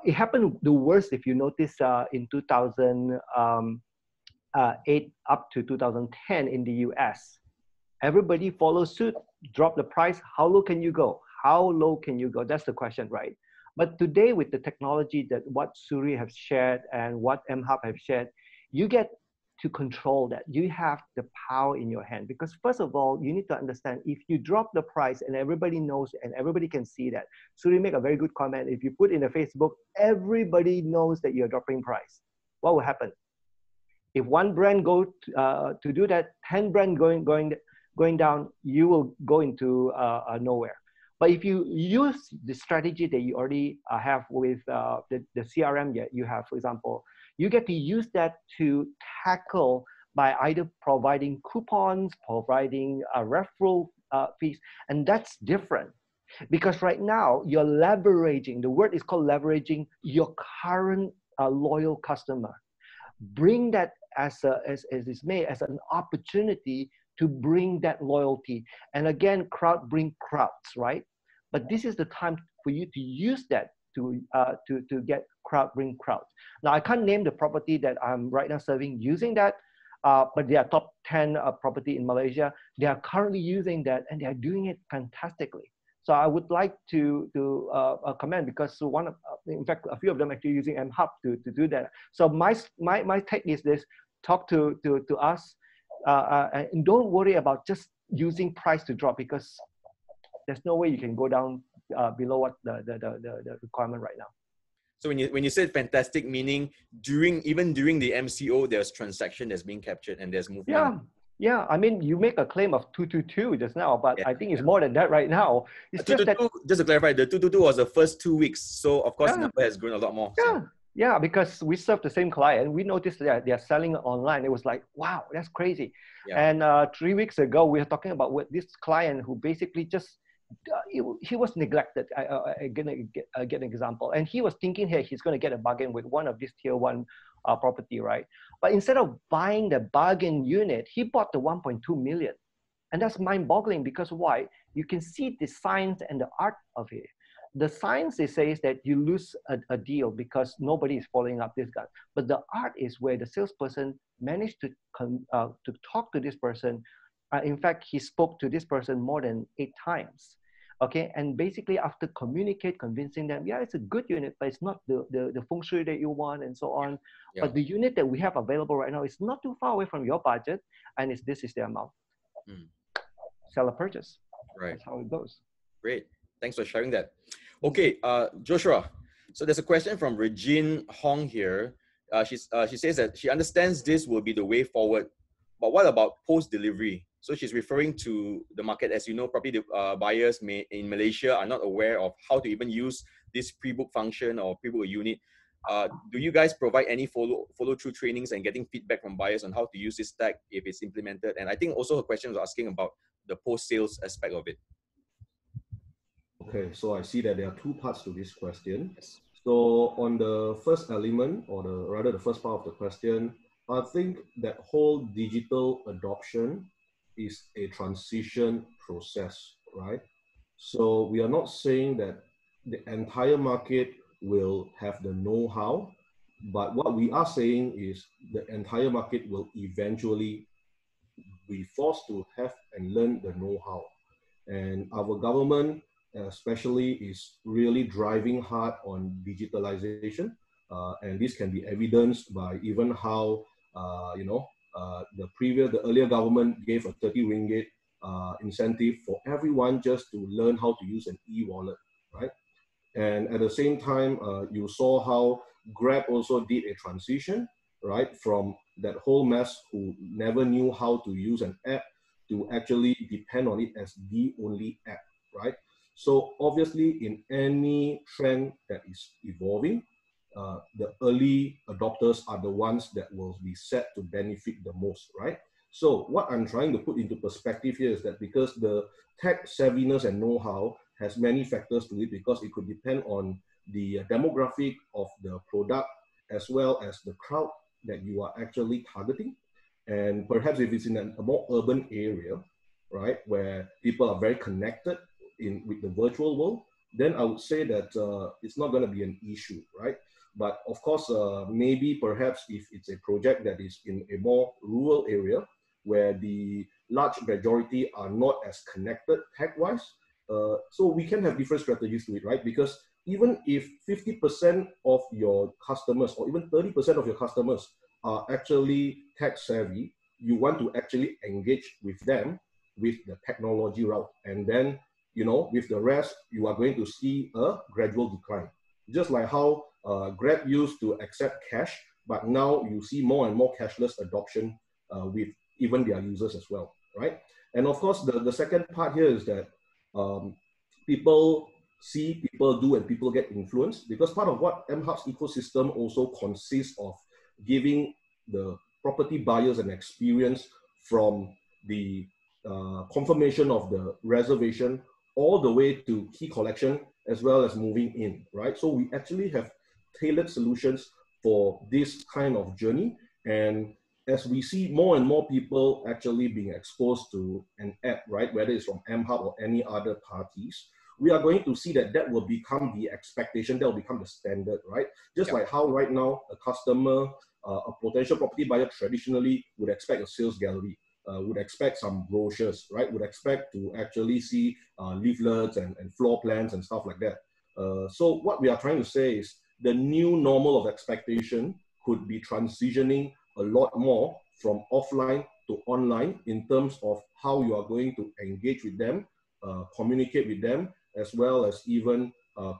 Speaker 4: It happened the worst, if you notice, in 2008 up to 2010 in the US. Everybody followed suit, drop the price. How low can you go? How low can you go? That's the question, right? But today, with the technology that what Suri has shared and what MHub have shared, you get to control that. You have the power in your hand, because first of all, you need to understand, if you drop the price and everybody knows and everybody can see that. Suri make a very good comment. If you put in a Facebook, everybody knows that you're dropping price. What will happen? If one brand go to do that, 10 brand going down, you will go into nowhere. But if you use the strategy that you already have with the CRM that you have, for example, you get to use that to tackle by either providing coupons, providing referral fees, and that's different. Because right now, you're leveraging, the word is called leveraging your current loyal customer. Bring that as is made as an opportunity to bring that loyalty. And again, crowd bring crowds, right? But this is the time for you to use that to get crowd bring crowds. Now, I can't name the property that I'm right now serving using that, but they are top 10 property in Malaysia. They are currently using that, and they are doing it fantastically. So I would like to comment, because in fact, a few of them actually using MHub to do that. So my take is this: talk to us, and don't worry about just using price to drop, because there's no way you can go down below what the requirement right now.
Speaker 2: So when you said fantastic, meaning even during the MCO, there's transaction that's being captured and there's movement.
Speaker 4: Yeah. Yeah, I mean, you make a claim of 222 just now, but I think it's more than that right now. It's just that,
Speaker 2: just to clarify, the 222 was the first 2 weeks. So of course, the number has grown a lot more.
Speaker 4: Yeah,
Speaker 2: so.
Speaker 4: yeah, because we serve the same client. We noticed that they're selling online. It was like, wow, that's crazy. Yeah. And 3 weeks ago, we were talking about with this client who basically just, he was neglected. I'm gonna get an example. And he was thinking, hey, he's gonna get a bargain with one of these tier 1 property, right? But instead of buying the bargain unit, he bought the 1.2 million. And that's mind-boggling, because why? You can see the science and the art of it. The science, it says that you lose a deal because nobody is following up this guy. But the art is where the salesperson managed to talk to this person. In fact, he spoke to this person more than 8 times. Okay, and basically after convincing them, yeah, it's a good unit, but it's not the feng shui that you want and so on. Yeah. But the unit that we have available right now is not too far away from your budget, and this is the amount. Sell a purchase.
Speaker 2: Right.
Speaker 4: That's how it goes.
Speaker 2: Great. Thanks for sharing that. Okay, Joshua. So there's a question from Regine Hong here. She says that she understands this will be the way forward, but what about post-delivery? So she's referring to the market. As you know, probably the buyers in Malaysia are not aware of how to even use this pre-book function or pre-book a unit. Do you guys provide any follow-through trainings and getting feedback from buyers on how to use this tag if it's implemented? And I think also her question was asking about the post-sales aspect of it.
Speaker 3: Okay, so I see that there are 2 parts to this question. Yes. So on the first element, or rather the first part of the question, I think that whole digital adoption is a transition process, right? So we are not saying that the entire market will have the know-how, but what we are saying is the entire market will eventually be forced to have and learn the know-how. And our government especially is really driving hard on digitalization. And this can be evidenced by even how, the earlier government gave a 30 ringgit incentive for everyone just to learn how to use an e-wallet, right? And at the same time, you saw how Grab also did a transition, right? From that whole mess who never knew how to use an app to actually depend on it as the only app, right? So obviously in any trend that is evolving, the early adopters are the ones that will be set to benefit the most, right? So what I'm trying to put into perspective here is that because the tech savviness and know-how has many factors to it, because it could depend on the demographic of the product as well as the crowd that you are actually targeting. And perhaps if it's in a more urban area, right, where people are very connected with the virtual world, then I would say that it's not going to be an issue, right? But of course, maybe perhaps if it's a project that is in a more rural area where the large majority are not as connected tech-wise, so we can have different strategies to it, right? Because even if 50% of your customers or even 30% of your customers are actually tech savvy, you want to actually engage with them with the technology route. And then, you know, with the rest, you are going to see a gradual decline. Just like how Grab used to accept cash, but now you see more and more cashless adoption with even their users as well, right? And of course, the second part here is that people see, people do, and people get influenced, because part of what MHub's ecosystem also consists of giving the property buyers an experience from the confirmation of the reservation all the way to key collection as well as moving in, right? So we actually have tailored solutions for this kind of journey. And as we see more and more people actually being exposed to an app, right, whether it's from MHub or any other parties, we are going to see that that will become the expectation, that will become the standard, right? Just like how right now a customer, a potential property buyer traditionally would expect a sales gallery, would expect some brochures, right? Would expect to actually see leaflets and floor plans and stuff like that. So what we are trying to say is the new normal of expectation could be transitioning a lot more from offline to online in terms of how you are going to engage with them, communicate with them, as well as even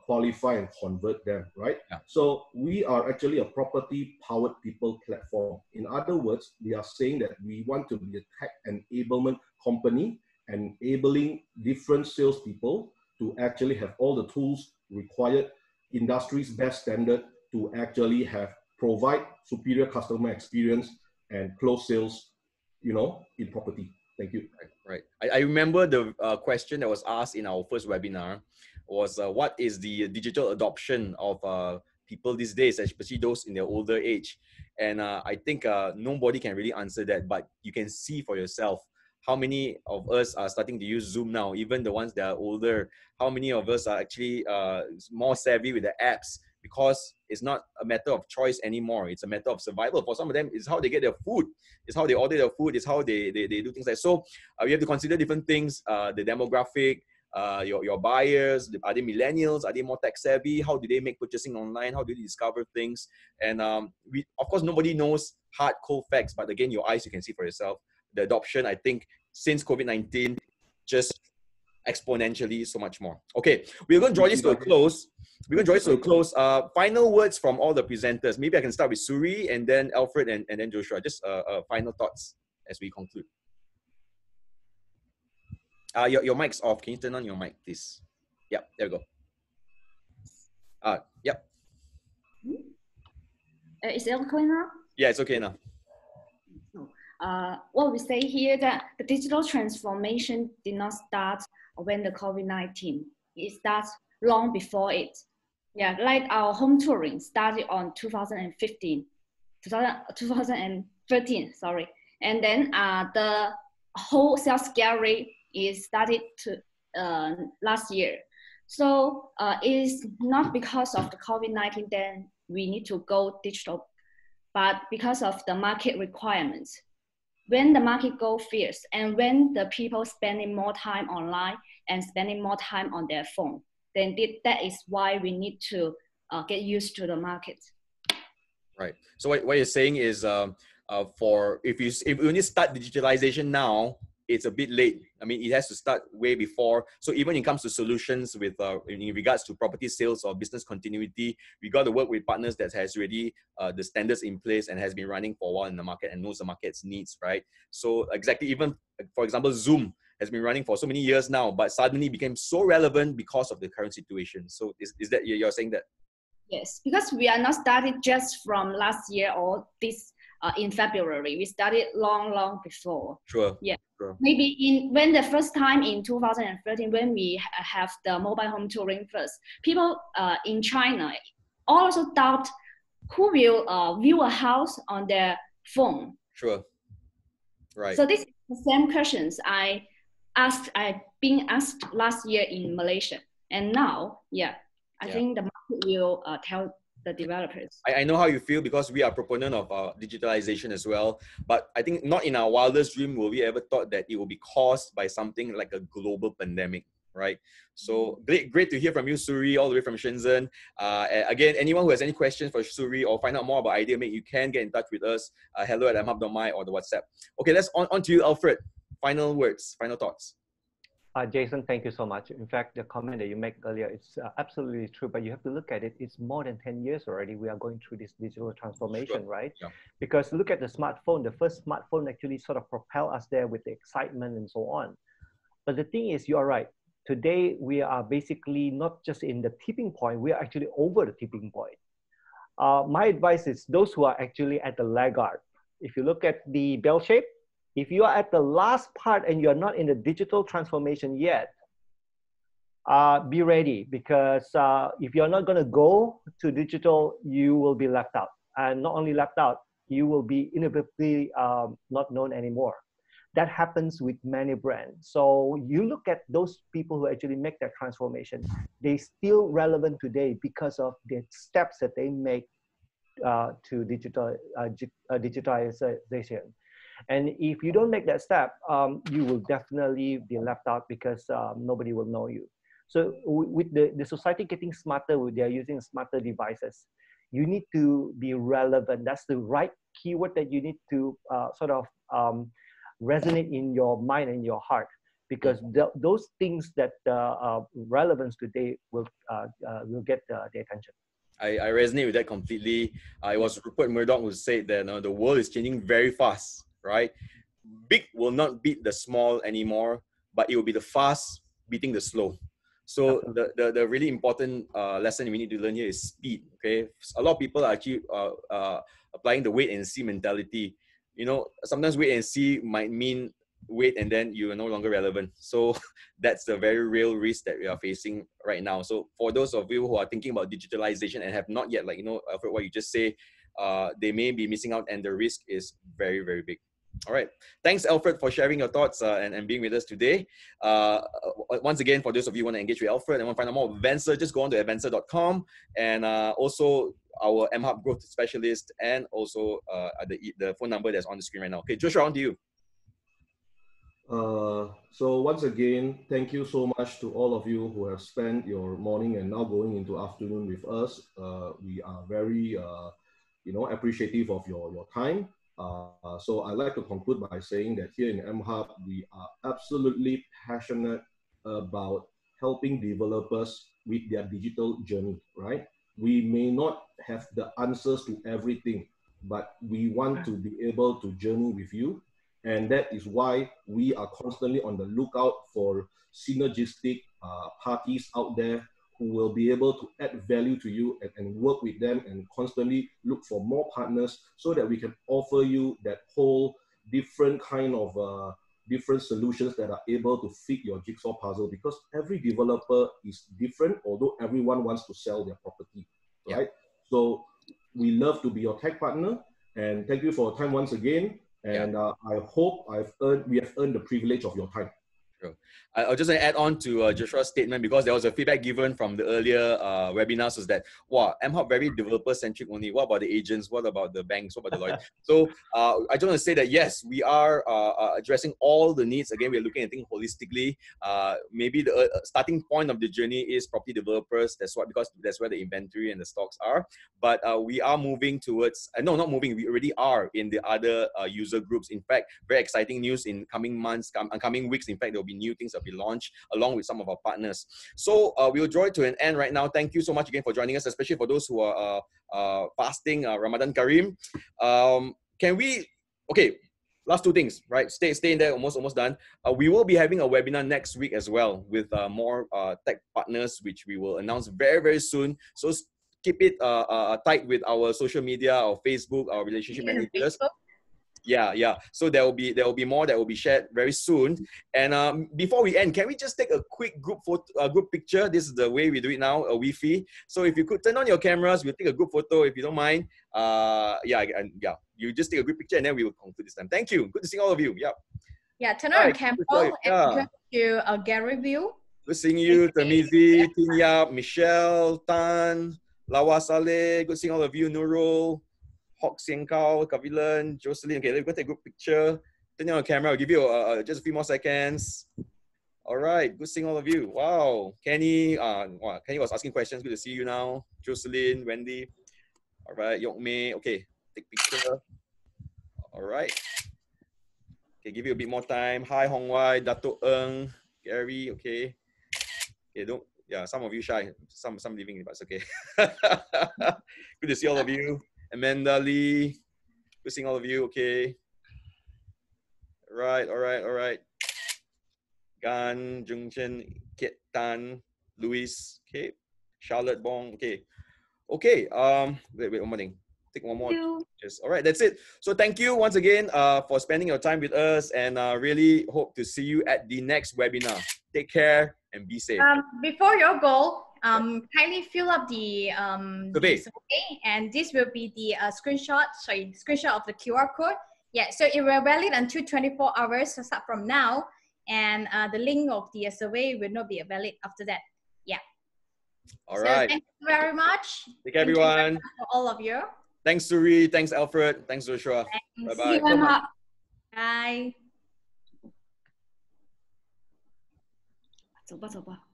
Speaker 3: qualify and convert them, right?
Speaker 2: Yeah.
Speaker 3: So we are actually a property-powered people platform. In other words, we are saying that we want to be a tech enablement company, enabling different salespeople to actually have all the tools required, industry's best standard to actually provide superior customer experience and close sales, in property. Thank you.
Speaker 2: Right. I remember the question that was asked in our first webinar was what is the digital adoption of people these days, especially those in their older age? And I think nobody can really answer that, but you can see for yourself how many of us are starting to use Zoom now, even the ones that are older. How many of us are actually more savvy with the apps, because it's not a matter of choice anymore. It's a matter of survival. For some of them, it's how they get their food. It's how they order their food. It's how they do things like so. We have to consider different things, the demographic, your buyers. Are they millennials? Are they more tech savvy? How do they make purchasing online? How do they discover things? And we, of course, nobody knows hard, cold facts, but again, your eyes, you can see for yourself. The adoption, I think, since COVID-19, just exponentially so much more. Okay, we're going to draw this to a close. Final words from all the presenters. Maybe I can start with Suri and then Alfred and then Joshua. Just final thoughts as we conclude. Your mic's off. Can you turn on your mic, please? Yep, there we go. Yep.
Speaker 5: Is it okay now?
Speaker 2: Yeah, it's okay now.
Speaker 5: What we say here that the digital transformation did not start when the COVID-19. It starts long before it. Yeah, like our home touring started on 2013, sorry. And then the whole sales gallery is started to last year. So it's not because of the COVID-19 then we need to go digital, but because of the market requirements. When the market go fierce and when the people spending more time online and spending more time on their phone, then that is why we need to get used to the market.
Speaker 2: Right. So what you're saying is if you only start digitalization now, it's a bit late. I mean, it has to start way before. So even when it comes to solutions with in regards to property sales or business continuity, we got to work with partners that has already the standards in place and has been running for a while in the market and knows the market's needs, right? So exactly, even for example, Zoom has been running for so many years now, but suddenly became so relevant because of the current situation. So is that you're saying that?
Speaker 5: Yes, because we are not started just from last year or this in February. We started long before.
Speaker 2: Sure.
Speaker 5: Yeah.
Speaker 2: Sure.
Speaker 5: Maybe when the first time in 2013, when we have the mobile home touring first, people in China also doubt who will view a house on their phone.
Speaker 2: Sure. Right.
Speaker 5: So this is the same questions I've been asked last year in Malaysia, and now, I think the market will tell the developers.
Speaker 2: I know how you feel because we are proponent of digitalization as well. But I think not in our wildest dream will we ever thought that it will be caused by something like a global pandemic, right? So great to hear from you, Suri, all the way from Shenzhen. Again, anyone who has any questions for Suri or find out more about Ideamake, you can get in touch with us. hello@mhub.my or the WhatsApp. Okay, let's on to you, Alfred. Final words, final thoughts.
Speaker 4: Jason, thank you so much. In fact, the comment that you made earlier, it's absolutely true, but you have to look at it. It's more than 10 years already. We are going through this digital transformation, right?
Speaker 2: Yeah.
Speaker 4: Because look at the smartphone. The first smartphone actually sort of propelled us there with the excitement and so on. But the thing is, you're right. Today, we are basically not just in the tipping point, we are actually over the tipping point. My advice is those who are actually at the laggard. If you look at the bell shape, if you are at the last part and you're not in the digital transformation yet, be ready, because if you're not going to go to digital, you will be left out. And not only left out, you will be inevitably not known anymore. That happens with many brands. So you look at those people who actually make that transformation, they still relevant today because of the steps that they make to digitalization. And if you don't make that step, you will definitely be left out because nobody will know you. So with the society getting smarter, they're using smarter devices. You need to be relevant. That's the right keyword that you need to resonate in your mind and your heart, because those things that are relevant today will get the attention.
Speaker 2: I resonate with that completely. It was Rupert Murdoch who said that the world is changing very fast, right? Big will not beat the small anymore, but it will be the fast beating the slow. So the really important lesson we need to learn here is speed. Okay, a lot of people are actually applying the wait and see mentality. You know, sometimes wait and see might mean wait and then you are no longer relevant. So that's the very real risk that we are facing right now. So for those of you who are thinking about digitalization and have not yet, like, Alfred, what you just say, they may be missing out, and the risk is very, very big. All right. Thanks, Alfred, for sharing your thoughts and being with us today. Once again, for those of you who want to engage with Alfred and want to find out more about Avanser, just go on to avanser.com, and also our MHub growth specialist, and also the phone number that's on the screen right now. Okay, Joshua, on to you.
Speaker 3: So once again, thank you so much to all of you who have spent your morning and now going into afternoon with us. We are very, appreciative of your time. So I'd like to conclude by saying that here in MHub, we are absolutely passionate about helping developers with their digital journey, right? We may not have the answers to everything, but we want to be able to journey with you. And that is why we are constantly on the lookout for synergistic parties out there who will be able to add value to you and work with them, and constantly look for more partners so that we can offer you that whole different kind of different solutions that are able to fit your jigsaw puzzle, because every developer is different, although everyone wants to sell their property, right? So we love to be your tech partner, and thank you for your time once again. And I hope we have earned the privilege of your time.
Speaker 2: Sure. I'll just add on to Joshua's statement, because there was a feedback given from the earlier webinars, was that, wow, MHub very developer-centric only. What about the agents? What about the banks? What about the lawyers? So I just want to say that, yes, we are addressing all the needs. Again, we're looking at things holistically. Maybe the starting point of the journey is property developers. Because that's where the inventory and the stocks are. But we are moving towards, no, not moving, we already are in the other user groups. In fact, very exciting news in coming months, coming weeks. In fact, there will be new things that will be launched along with some of our partners. So we'll draw it to an end right now. Thank you so much again for joining us, especially for those who are fasting, Ramadan Kareem. Okay, last two things, right? Stay in there, almost done. We will be having a webinar next week as well with more tech partners, which we will announce very, very soon. So keep it tight with our social media, our Facebook, our relationship managers. Yeah. So there will be more that will be shared very soon. And before we end, can we just take a quick group photo, group picture? This is the way we do it now, a Wi-Fi. So if you could turn on your cameras, we'll take a group photo if you don't mind. You just take a group picture and then we will conclude this time. Thank you. Good to see all of you. Yeah,
Speaker 1: turn on your camera and go to Gary view.
Speaker 2: Good seeing you, Tamizi, Tin Yap, Michelle, Tan, Lawa Saleh. Good seeing all of you, Nurul, Hok Sieng Kao, Kavilan, Jocelyn. Okay, let's go take a group picture. Turn on the camera. I'll give you just a few more seconds. All right, good seeing all of you. Wow, Kenny. Kenny was asking questions. Good to see you now. Jocelyn, Wendy. All right, Yok Mei. Okay, take picture. All right. Okay, give you a bit more time. Hi, Hong Wai, Dato Ng, Gary. Okay. Okay, some of you shy. Some leaving, but it's okay. Good to see all of you. Amanda Lee, good seeing all of you. Okay. All right. Gan, Jungchen, Kiet Tan, Louis. Okay. Charlotte Bong. Okay. Wait, one more thing. Take one more. All right, that's it. So thank you once again for spending your time with us, and really hope to see you at the next webinar. Take care and be safe.
Speaker 1: Before your goal, kindly fill up the survey, and this will be the screenshot of the QR code. Yeah, so it will valid until 24 hours, so start from now, and the link of the survey will not be valid after that. Yeah.
Speaker 2: All right.
Speaker 1: Thank you very much.
Speaker 2: Thank you, everyone.
Speaker 1: For all of you.
Speaker 2: Thanks, Suri. Thanks, Alfred. Thanks, Joshua. Bye-bye.
Speaker 1: Bye.
Speaker 5: 走吧。